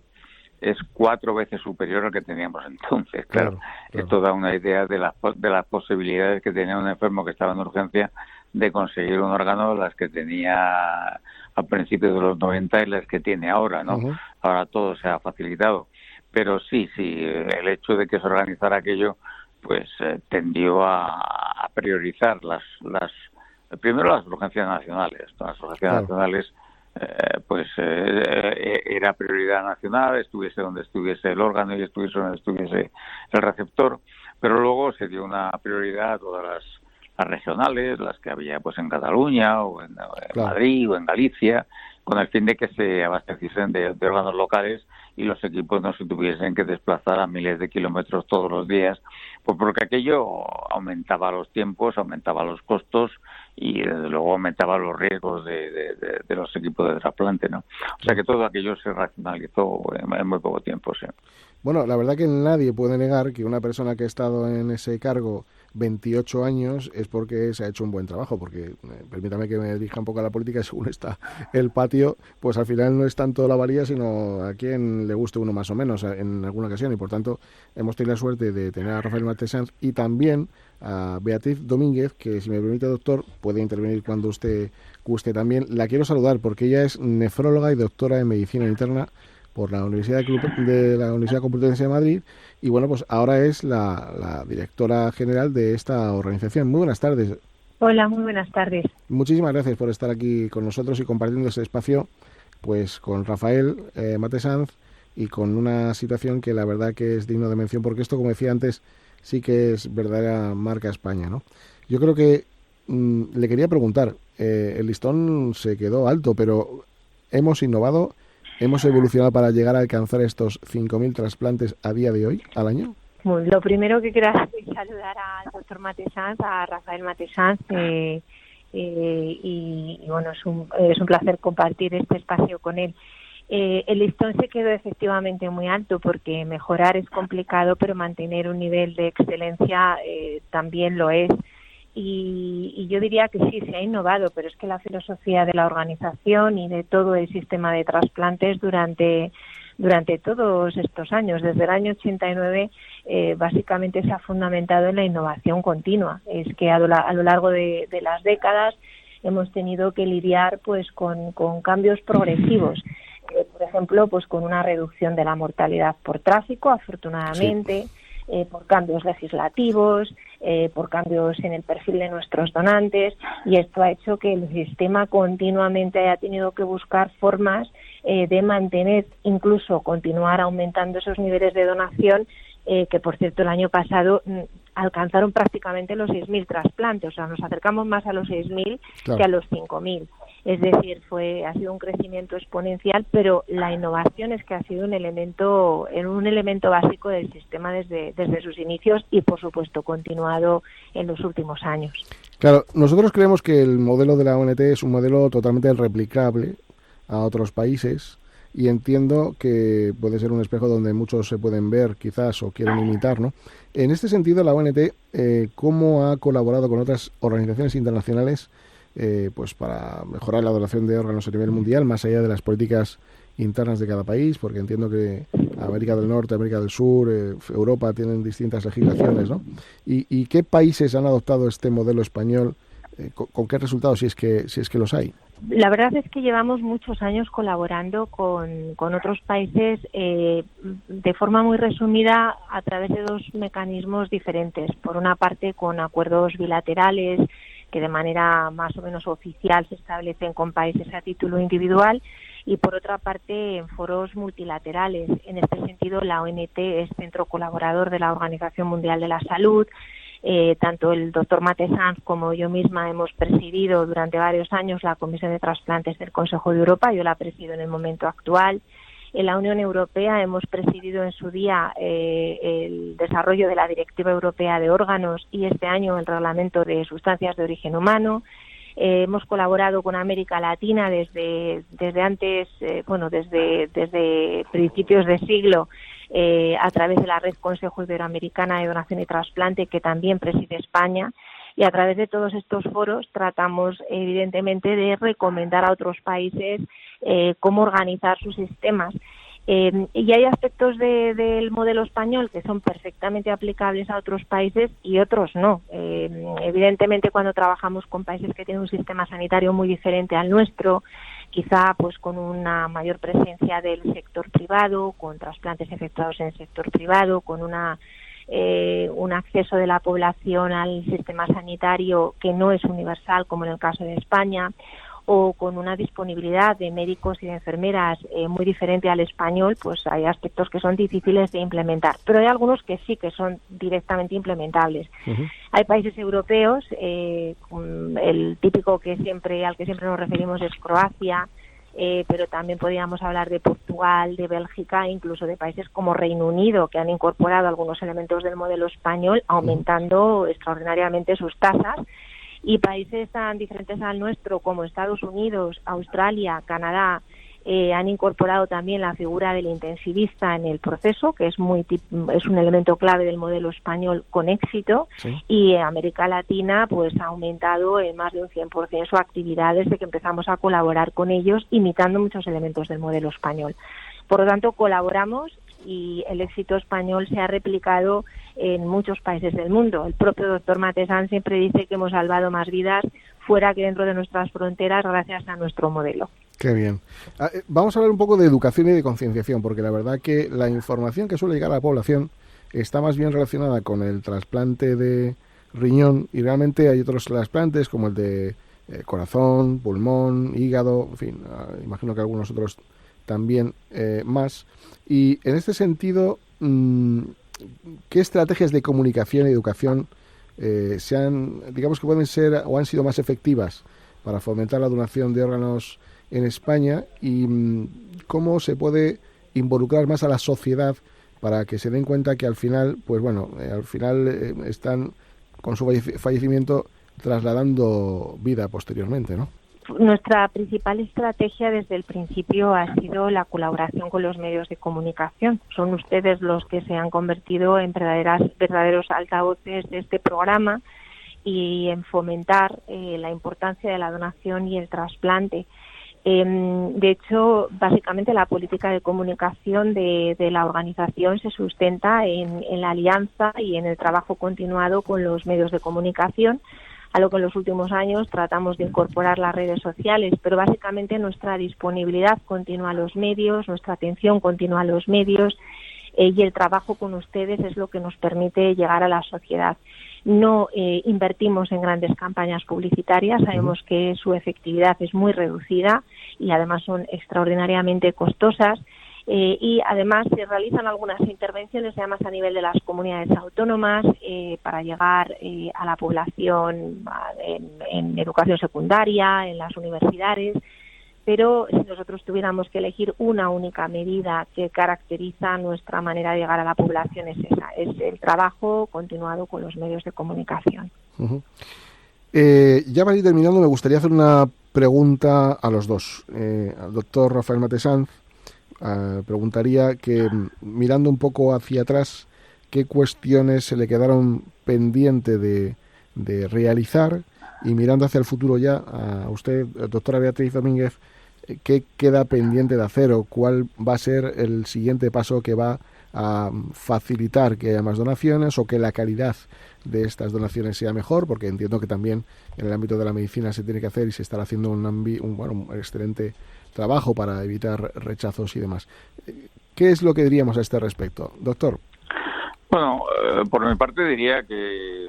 es 4 veces superior al que teníamos entonces. Claro. Esto da una idea de las posibilidades que tenía un enfermo que estaba en urgencia de conseguir un órgano, las que tenía a principios de los 90 y las que tiene ahora, ¿no? Uh-huh. Ahora todo se ha facilitado. Pero sí, el hecho de que se organizara aquello, pues tendió a priorizar primero las urgencias nacionales. Las urgencias nacionales, era prioridad nacional, estuviese donde estuviese el órgano y estuviese donde estuviese el receptor, pero luego se dio una prioridad a todas las regionales, las que había pues en Cataluña o en Madrid o en Galicia, con el fin de que se abasteciesen de órganos locales y los equipos no se tuviesen que desplazar a miles de kilómetros todos los días, pues porque aquello aumentaba los tiempos, aumentaba los costos y desde luego aumentaba los riesgos de los equipos de trasplante, ¿no? O sea que todo aquello se racionalizó en muy poco tiempo, sí. Bueno, la verdad que nadie puede negar que una persona que ha estado en ese cargo 28 años es porque se ha hecho un buen trabajo, porque permítame que me dirija un poco a la política, según está el patio, pues al final no es tanto la valía, sino a quien le guste uno más o menos en alguna ocasión, y por tanto hemos tenido la suerte de tener a Rafael Mate Sanz y también a Beatriz Domínguez, que si me permite, doctor, puede intervenir cuando usted guste también. La quiero saludar porque ella es nefróloga y doctora en medicina interna por la Universidad de la Universidad Complutense de Madrid, y bueno, pues ahora es la directora general de esta organización. Muy buenas tardes. Hola, muy buenas tardes. Muchísimas gracias por estar aquí con nosotros y compartiendo este espacio pues con Rafael Mate Sanz, y con una situación que la verdad que es digno de mención, porque esto, como decía antes, sí que es verdadera marca España, ¿no? Yo creo que le quería preguntar, el listón se quedó alto, pero hemos innovado. ¿Hemos evolucionado para llegar a alcanzar estos 5.000 trasplantes a día de hoy, al año? Bueno, lo primero que quiero hacer es saludar al doctor Mate Sanz, a Rafael Mate Sanz, y bueno, es un placer compartir este espacio con él. El listón se quedó efectivamente muy alto, porque mejorar es complicado, pero mantener un nivel de excelencia también lo es. Y yo diría que sí, se ha innovado, pero es que la filosofía de la organización y de todo el sistema de trasplantes durante todos estos años, desde el año 89, básicamente se ha fundamentado en la innovación continua. Es que a lo largo de las décadas hemos tenido que lidiar pues con cambios progresivos. Por ejemplo, pues con una reducción de la mortalidad por tráfico, afortunadamente, por cambios legislativos, por cambios en el perfil de nuestros donantes, y esto ha hecho que el sistema continuamente haya tenido que buscar formas de mantener, incluso continuar aumentando esos niveles de donación, que por cierto el año pasado alcanzaron prácticamente los 6.000 trasplantes, o sea, nos acercamos más a los 6.000 que a los 5.000. Es decir, ha sido un crecimiento exponencial, pero la innovación es que ha sido un elemento básico del sistema desde sus inicios y, por supuesto, continuado en los últimos años. Claro, nosotros creemos que el modelo de la ONT es un modelo totalmente replicable a otros países, y entiendo que puede ser un espejo donde muchos se pueden ver quizás o quieren imitar, ¿no? En este sentido, la ONT, ¿cómo ha colaborado con otras organizaciones internacionales pues para mejorar la donación de órganos a nivel mundial, más allá de las políticas internas de cada país? Porque entiendo que América del Norte, América del Sur, Europa tienen distintas legislaciones, ¿no? ¿Y qué países han adoptado este modelo español? ¿Con qué resultados, si es que los hay? La verdad es que llevamos muchos años colaborando con otros países de forma muy resumida a través de dos mecanismos diferentes. Por una parte, con acuerdos bilaterales que de manera más o menos oficial se establecen con países a título individual, y por otra parte en foros multilaterales. En este sentido, la ONT es centro colaborador de la Organización Mundial de la Salud. Tanto el doctor Mate Sanz como yo misma hemos presidido durante varios años la Comisión de Trasplantes del Consejo de Europa. Yo la presido en el momento actual. En la Unión Europea hemos presidido en su día el desarrollo de la Directiva Europea de Órganos y este año el Reglamento de Sustancias de Origen Humano. Hemos colaborado con América Latina desde antes, desde principios de siglo, a través de la Red Consejo Iberoamericana de Donación y Trasplante, que también preside España, y a través de todos estos foros tratamos evidentemente de recomendar a otros países cómo organizar sus sistemas. Y hay aspectos del modelo español que son perfectamente aplicables a otros países y otros no. Evidentemente, cuando trabajamos con países que tienen un sistema sanitario muy diferente al nuestro, quizá pues con una mayor presencia del sector privado, con trasplantes efectuados en el sector privado, con un acceso de la población al sistema sanitario que no es universal, como en el caso de España, o con una disponibilidad de médicos y de enfermeras muy diferente al español, pues hay aspectos que son difíciles de implementar, pero hay algunos que sí que son directamente implementables. Uh-huh. Hay países europeos, el típico al que siempre nos referimos es Croacia, pero también podríamos hablar de Portugal, de Bélgica, incluso de países como Reino Unido, que han incorporado algunos elementos del modelo español, aumentando extraordinariamente sus tasas. Y países tan diferentes al nuestro como Estados Unidos, Australia, Canadá, han incorporado también la figura del intensivista en el proceso, que es un elemento clave del modelo español con éxito. Sí. Y América Latina pues ha aumentado en más de un 100% su actividad desde que empezamos a colaborar con ellos, imitando muchos elementos del modelo español. Por lo tanto, colaboramos y el éxito español se ha replicado en muchos países del mundo. El propio doctor Mate Sanz siempre dice que hemos salvado más vidas fuera que dentro de nuestras fronteras gracias a nuestro modelo. Qué bien. Vamos a hablar un poco de educación y de concienciación, porque la verdad que la información que suele llegar a la población está más bien relacionada con el trasplante de riñón, y realmente hay otros trasplantes como el de corazón, pulmón, hígado, en fin, imagino que algunos otros también más. Y en este sentido, ¿qué estrategias de comunicación y educación digamos que pueden ser o han sido más efectivas para fomentar la donación de órganos en España, y cómo se puede involucrar más a la sociedad para que se den cuenta que al final, están con su fallecimiento trasladando vida posteriormente, ¿no? Nuestra principal estrategia desde el principio ha sido la colaboración con los medios de comunicación. Son ustedes los que se han convertido en verdaderos altavoces de este programa y en fomentar la importancia de la donación y el trasplante. De hecho, básicamente la política de comunicación de la organización se sustenta en la alianza y en el trabajo continuado con los medios de comunicación, a lo que en los últimos años tratamos de incorporar las redes sociales, pero básicamente nuestra disponibilidad continua a los medios, nuestra atención continua a los medios, y el trabajo con ustedes es lo que nos permite llegar a la sociedad. No invertimos en grandes campañas publicitarias, sabemos que su efectividad es muy reducida y además son extraordinariamente costosas. Y además se realizan algunas intervenciones además a nivel de las comunidades autónomas para llegar a la población en educación secundaria, en las universidades, pero si nosotros tuviéramos que elegir una única medida que caracteriza nuestra manera de llegar a la población es esa, es el trabajo continuado con los medios de comunicación. Ya para ir terminando, me gustaría hacer una pregunta a los dos. Al doctor Rafael Matesanz, preguntaría que, mirando un poco hacia atrás, qué cuestiones se le quedaron pendiente de realizar, y mirando hacia el futuro ya, a usted, doctora Beatriz Domínguez, ¿qué queda pendiente de hacer o cuál va a ser el siguiente paso que va a facilitar que haya más donaciones o que la calidad de estas donaciones sea mejor? Porque entiendo que también en el ámbito de la medicina se tiene que hacer y se está haciendo un excelente trabajo para evitar rechazos y demás. ¿Qué es lo que diríamos a este respecto, doctor? Bueno, por mi parte diría que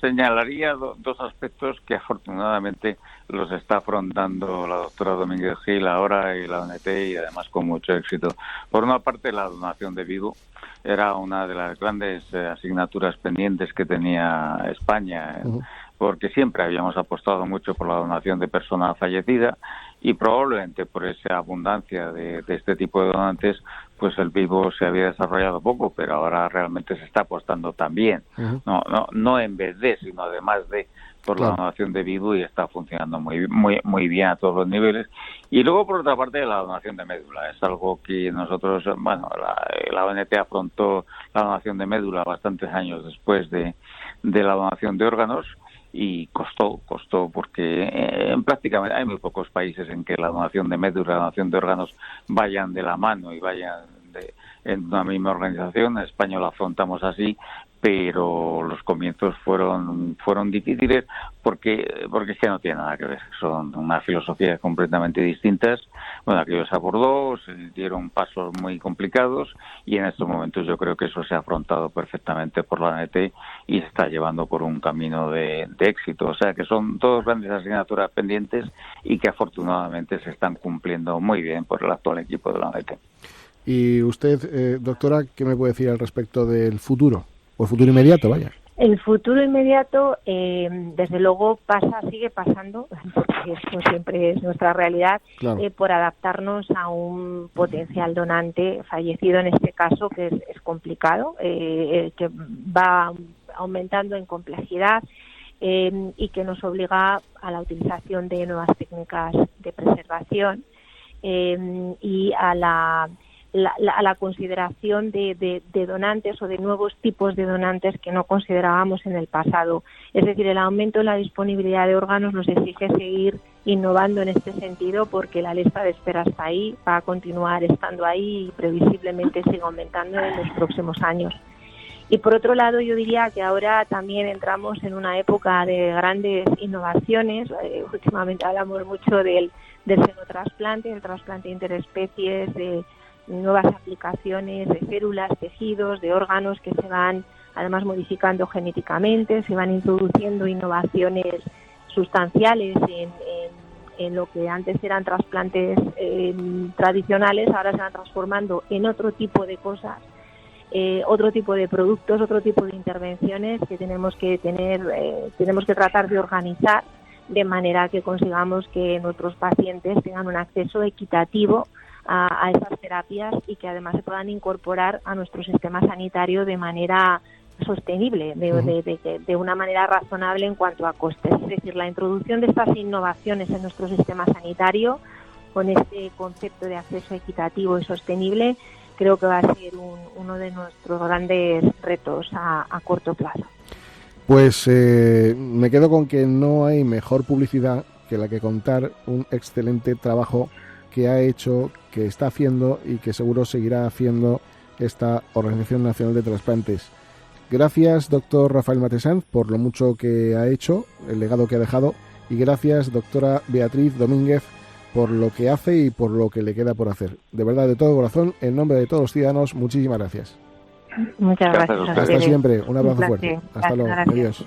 señalaría dos aspectos que afortunadamente los está afrontando la doctora Domínguez Gil ahora y la ONT, y además con mucho éxito. Por una parte, la donación de vivo era una de las grandes asignaturas pendientes que tenía España, porque siempre habíamos apostado mucho por la donación de persona fallecida, y probablemente por esa abundancia de este tipo de donantes, pues el vivo se había desarrollado poco, pero ahora realmente se está apostando también, no en vez de, sino además de, por la donación de vivo, y está funcionando muy bien a todos los niveles. Y luego, por otra parte, la donación de médula. Es algo que nosotros, la ONT afrontó la donación de médula bastantes años después de la donación de órganos, y costó porque prácticamente hay muy pocos países en que la donación de médula y la donación de órganos vayan de la mano y vayan en una misma organización. En España lo afrontamos así, pero los comienzos fueron difíciles porque es que no tiene nada que ver, son una filosofía completamente distintas. Bueno, aquello se abordó, se dieron pasos muy complicados, y en estos momentos yo creo que eso se ha afrontado perfectamente por la ONT y se está llevando por un camino de éxito. O sea que son todas grandes asignaturas pendientes y que afortunadamente se están cumpliendo muy bien por el actual equipo de la ONT. Y usted, doctora, ¿qué me puede decir al respecto del futuro? O el futuro inmediato, vaya. El futuro inmediato, desde luego, sigue pasando, porque esto siempre es nuestra realidad, por adaptarnos a un potencial donante fallecido, en este caso, que es complicado, que va aumentando en complejidad, y que nos obliga a la utilización de nuevas técnicas de preservación y a la consideración de donantes o de nuevos tipos de donantes que no considerábamos en el pasado. Es decir, el aumento en la disponibilidad de órganos nos exige seguir innovando en este sentido, porque la lista de espera está ahí, va a continuar estando ahí y previsiblemente sigue aumentando en los próximos años. Y por otro lado, yo diría que ahora también entramos en una época de grandes innovaciones. Últimamente hablamos mucho del xenotrasplante, el trasplante interespecies, de nuevas aplicaciones de células, tejidos, de órganos que se van además modificando genéticamente, se van introduciendo innovaciones sustanciales en lo que antes eran trasplantes tradicionales, ahora se van transformando en otro tipo de cosas, otro tipo de productos, otro tipo de intervenciones que tenemos que tratar de organizar de manera que consigamos que nuestros pacientes tengan un acceso equitativo a esas terapias y que además se puedan incorporar a nuestro sistema sanitario de manera sostenible, de una manera razonable en cuanto a costes. Es decir, la introducción de estas innovaciones en nuestro sistema sanitario, con este concepto de acceso equitativo y sostenible, creo que va a ser uno de nuestros grandes retos a corto plazo. Pues me quedo con que no hay mejor publicidad que la que contar un excelente trabajo que ha hecho, que está haciendo y que seguro seguirá haciendo esta Organización Nacional de Trasplantes. Gracias, doctor Rafael Matesanz, por lo mucho que ha hecho, el legado que ha dejado, y gracias, doctora Beatriz Domínguez, por lo que hace y por lo que le queda por hacer. De verdad, de todo corazón, en nombre de todos los ciudadanos, muchísimas gracias. Muchas gracias. Hasta siempre, un abrazo fuerte. Hasta luego, adiós.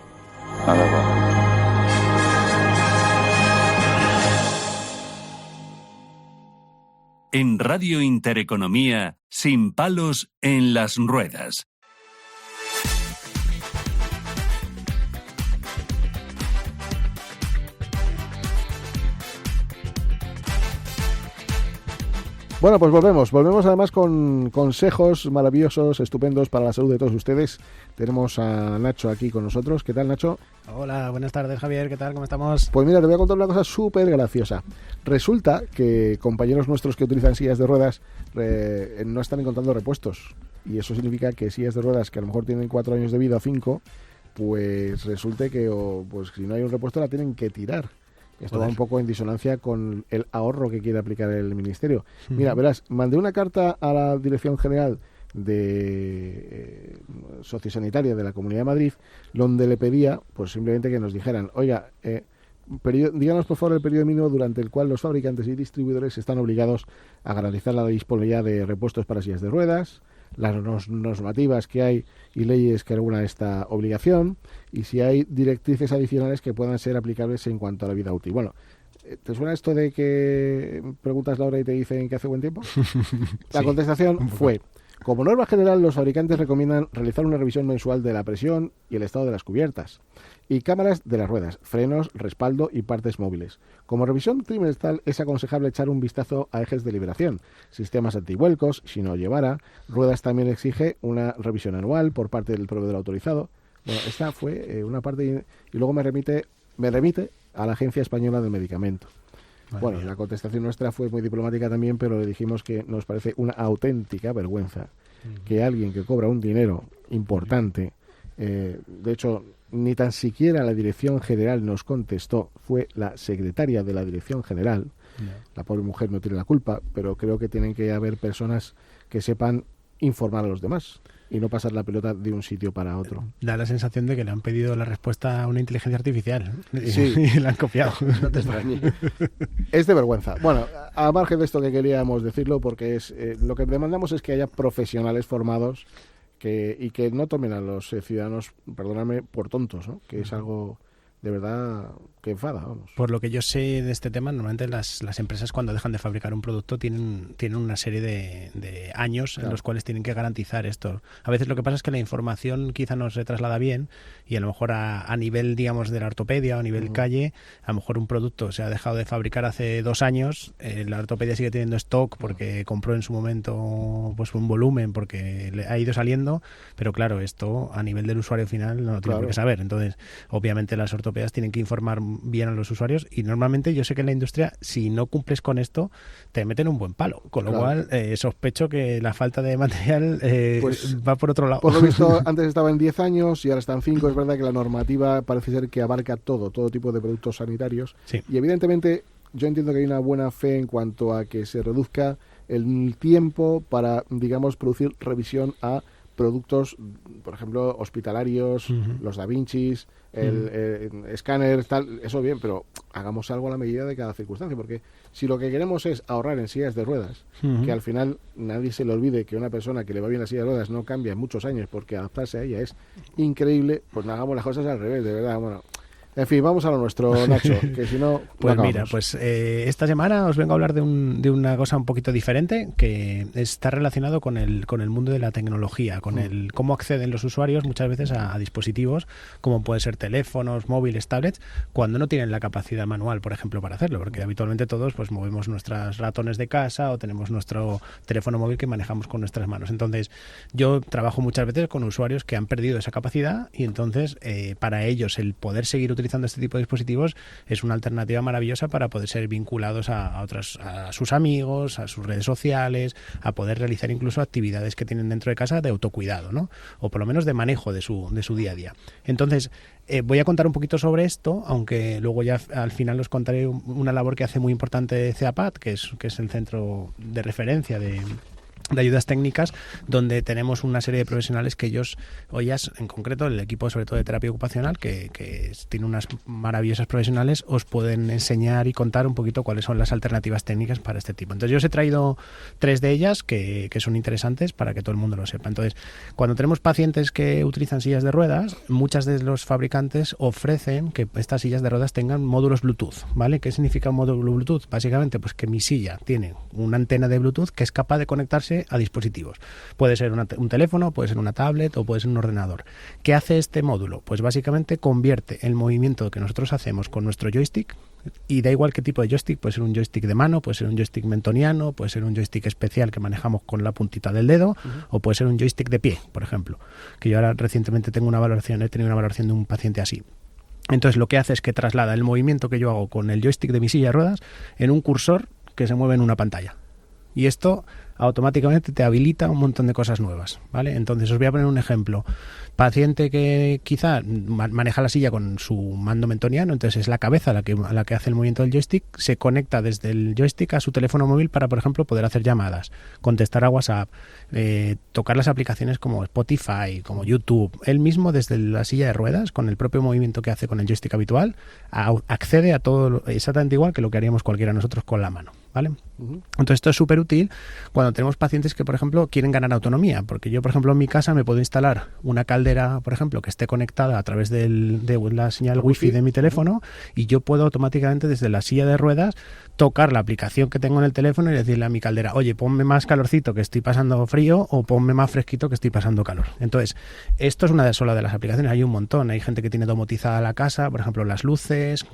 En Radio Intereconomía, Sin palos en las ruedas. Bueno, pues volvemos además con consejos maravillosos, estupendos para la salud de todos ustedes. Tenemos a Nacho aquí con nosotros. ¿Qué tal, Nacho? Hola, buenas tardes, Javier. ¿Qué tal? ¿Cómo estamos? Pues mira, te voy a contar una cosa súper graciosa. Resulta que compañeros nuestros que utilizan sillas de ruedas no están encontrando repuestos. Y eso significa que sillas de ruedas que a lo mejor tienen 4 años de vida o 5, pues resulte que pues si no hay un repuesto la tienen que tirar. Esto va un poco en disonancia con el ahorro que quiere aplicar el Ministerio. Mira, verás, mandé una carta a la Dirección General de Sociosanitaria de la Comunidad de Madrid, donde le pedía, pues simplemente que nos dijeran, oiga, díganos por favor el periodo mínimo durante el cual los fabricantes y distribuidores están obligados a garantizar la disponibilidad de repuestos para sillas de ruedas, las normativas que hay y leyes que regulan esta obligación, y si hay directrices adicionales que puedan ser aplicables en cuanto a la vida útil. Bueno, ¿te suena esto de que preguntas la hora y te dicen que hace buen tiempo? La contestación fue: como norma general, los fabricantes recomiendan realizar una revisión mensual de la presión y el estado de las cubiertas y cámaras de las ruedas, frenos, respaldo y partes móviles. Como revisión trimestral es aconsejable echar un vistazo a ejes de liberación, sistemas antivuelcos, si no llevara. Ruedas también exige una revisión anual por parte del proveedor autorizado. Bueno, esta fue una parte y luego me remite a la Agencia Española del Medicamento. Bueno, la contestación nuestra fue muy diplomática también, pero le dijimos que nos parece una auténtica vergüenza que alguien que cobra un dinero importante, de hecho, ni tan siquiera la Dirección General nos contestó, fue la secretaria de la Dirección General. La pobre mujer no tiene la culpa, pero creo que tienen que haber personas que sepan informar a los demás y no pasar la pelota de un sitio para otro. Da la sensación de que le han pedido la respuesta a una inteligencia artificial. Sí. Y la han copiado. No te extrañes. Es de vergüenza. Bueno, a margen de esto que queríamos decirlo, porque es lo que demandamos es que haya profesionales formados y que no tomen a los ciudadanos, perdóname, por tontos, ¿no? Que es algo de verdad que enfada, vamos. Por lo que yo sé de este tema, normalmente las empresas cuando dejan de fabricar un producto tienen una serie de años, claro, en los cuales tienen que garantizar esto. A veces lo que pasa es que la información quizá no se traslada bien y a lo mejor a nivel, digamos, de la ortopedia o a nivel calle, a lo mejor un producto se ha dejado de fabricar hace 2 años, la ortopedia sigue teniendo stock porque compró en su momento pues un volumen porque le ha ido saliendo, pero claro, esto a nivel del usuario final no lo tiene por qué saber. Entonces, obviamente las ortopedas tienen que informar bien a los usuarios y normalmente yo sé que en la industria, si no cumples con esto, te meten un buen palo. Con lo cual, sospecho que la falta de material pues, va por otro lado. Por lo visto, antes estaba en 10 años y ahora está en 5. Es verdad que la normativa parece ser que abarca todo tipo de productos sanitarios. Sí. Y evidentemente yo entiendo que hay una buena fe en cuanto a que se reduzca el tiempo para, digamos, producir revisión a productos, por ejemplo, hospitalarios, los Da Vincis, el escáner, tal, eso bien, pero hagamos algo a la medida de cada circunstancia, porque si lo que queremos es ahorrar en sillas de ruedas, que al final nadie se le olvide que una persona que le va bien la silla de ruedas no cambia en muchos años porque adaptarse a ella es increíble, pues no hagamos las cosas al revés, de verdad, bueno. En fin, vamos a lo nuestro, Nacho, que si no... Pues mira, pues esta semana os vengo a hablar de una cosa un poquito diferente que está relacionado con el mundo de la tecnología, con el cómo acceden los usuarios muchas veces a dispositivos como pueden ser teléfonos, móviles, tablets, cuando no tienen la capacidad manual, por ejemplo, para hacerlo, porque habitualmente todos pues movemos nuestros ratones de casa o tenemos nuestro teléfono móvil que manejamos con nuestras manos. Entonces, yo trabajo muchas veces con usuarios que han perdido esa capacidad y entonces para ellos el poder seguir utilizando este tipo de dispositivos es una alternativa maravillosa para poder ser vinculados a sus amigos, a sus redes sociales, a poder realizar incluso actividades que tienen dentro de casa de autocuidado, ¿no? O por lo menos de manejo de su día a día. Entonces, voy a contar un poquito sobre esto, aunque luego ya al final os contaré una labor que hace muy importante CEAPAT, que es el centro de referencia de ayudas técnicas, donde tenemos una serie de profesionales que ellos, o ellas en concreto, el equipo sobre todo de terapia ocupacional, que tiene unas maravillosas profesionales, os pueden enseñar y contar un poquito cuáles son las alternativas técnicas para este tipo. Entonces yo os he traído 3 de ellas que son interesantes para que todo el mundo lo sepa. Entonces, cuando tenemos pacientes que utilizan sillas de ruedas, muchas de los fabricantes ofrecen que estas sillas de ruedas tengan módulos Bluetooth, ¿vale? ¿Qué significa un módulo Bluetooth? Básicamente, pues que mi silla tiene una antena de Bluetooth que es capaz de conectarse a dispositivos. Puede ser un teléfono, puede ser una tablet o puede ser un ordenador. ¿Qué hace este módulo? Pues básicamente convierte el movimiento que nosotros hacemos con nuestro joystick, y da igual qué tipo de joystick, puede ser un joystick de mano, puede ser un joystick mentoniano, puede ser un joystick especial que manejamos con la puntita del dedo, o puede ser un joystick de pie, por ejemplo, que yo ahora recientemente he tenido una valoración de un paciente así. Entonces lo que hace es que traslada el movimiento que yo hago con el joystick de mi silla de ruedas en un cursor que se mueve en una pantalla. Y esto automáticamente te habilita un montón de cosas nuevas, ¿vale? Entonces os voy a poner un ejemplo. Paciente que quizá maneja la silla con su mando mentoniano, entonces es la cabeza la que hace el movimiento del joystick, se conecta desde el joystick a su teléfono móvil para, por ejemplo, poder hacer llamadas, contestar a WhatsApp, tocar las aplicaciones como Spotify, como YouTube. Él mismo desde la silla de ruedas, con el propio movimiento que hace con el joystick habitual, accede a todo exactamente igual que lo que haríamos cualquiera de nosotros con la mano, ¿vale? Entonces esto es súper útil cuando tenemos pacientes que, por ejemplo, quieren ganar autonomía, porque yo, por ejemplo, en mi casa me puedo instalar una caldera, por ejemplo, que esté conectada a través de la señal wifi de mi teléfono, y yo puedo automáticamente desde la silla de ruedas tocar la aplicación que tengo en el teléfono y decirle a mi caldera, oye, ponme más calorcito que estoy pasando frío, o ponme más fresquito que estoy pasando calor. Entonces, esto es una sola de las aplicaciones, hay un montón, hay gente que tiene domotizada la casa, por ejemplo, las luces,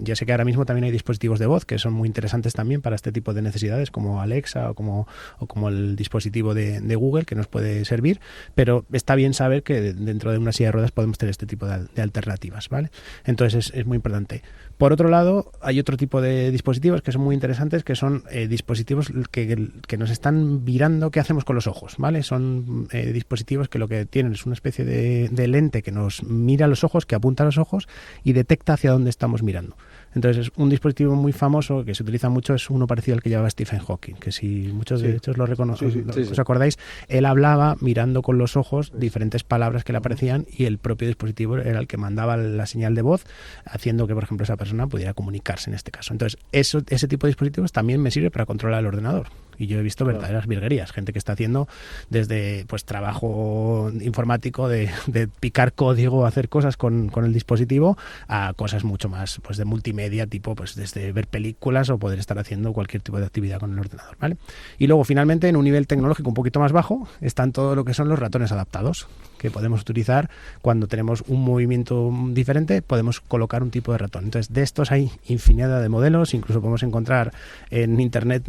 ya sé que ahora mismo también hay dispositivos de voz que son muy interesantes también para este tipo de necesidades, como Alexa o como el dispositivo de Google, que nos puede servir, pero está bien saber que dentro de una silla de ruedas podemos tener este tipo de alternativas, ¿vale? Entonces es muy importante. Por otro lado, hay otro tipo de dispositivos que son muy interesantes, que son dispositivos que nos están mirando qué hacemos con los ojos, ¿vale? Son dispositivos que lo que tienen es una especie de lente que nos mira los ojos, que apunta a los ojos y detecta hacia dónde estamos mirando. Entonces, un dispositivo muy famoso que se utiliza mucho es uno parecido al que llevaba Stephen Hawking, que si muchos de hecho lo reconocen, os acordáis, él hablaba mirando con los ojos diferentes palabras que le aparecían, y el propio dispositivo era el que mandaba la señal de voz, haciendo que, por ejemplo, esa persona pudiera comunicarse en este caso. Entonces, ese tipo de dispositivos también me sirve para controlar el ordenador. Y yo he visto verdaderas virguerías, gente que está haciendo desde pues trabajo informático de picar código, hacer cosas con el dispositivo, a cosas mucho más pues de multimedia, tipo pues desde ver películas o poder estar haciendo cualquier tipo de actividad con el ordenador, ¿vale? Y luego finalmente, en un nivel tecnológico un poquito más bajo, están todo lo que son los ratones adaptados, que podemos utilizar cuando tenemos un movimiento diferente, podemos colocar un tipo de ratón. Entonces, de estos hay infinidad de modelos, incluso podemos encontrar en internet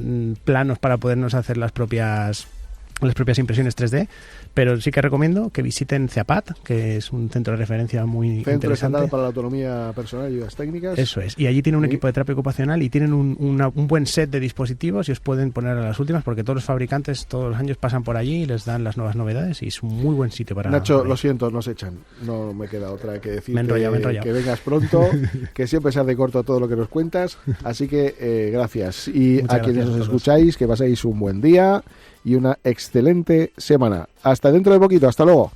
planos para podernos hacer las propias impresiones 3D, pero sí que recomiendo que visiten CEAPAT, que es un centro de referencia muy Centro interesante. Centro para la autonomía personal y ayudas técnicas. Eso es, y allí tienen un equipo de terapia ocupacional y tienen un buen set de dispositivos y os pueden poner a las últimas, porque todos los fabricantes todos los años pasan por allí y les dan las nuevas novedades, y es un muy buen sitio para... Nacho, lo siento, nos echan. No me queda otra que decir. Me he enrollado. Que vengas pronto, que siempre se hace corto todo lo que nos cuentas, así que gracias. Y muchas a quienes nos escucháis, que paséis un buen día y una excelente semana. Hasta dentro de poquito, hasta luego.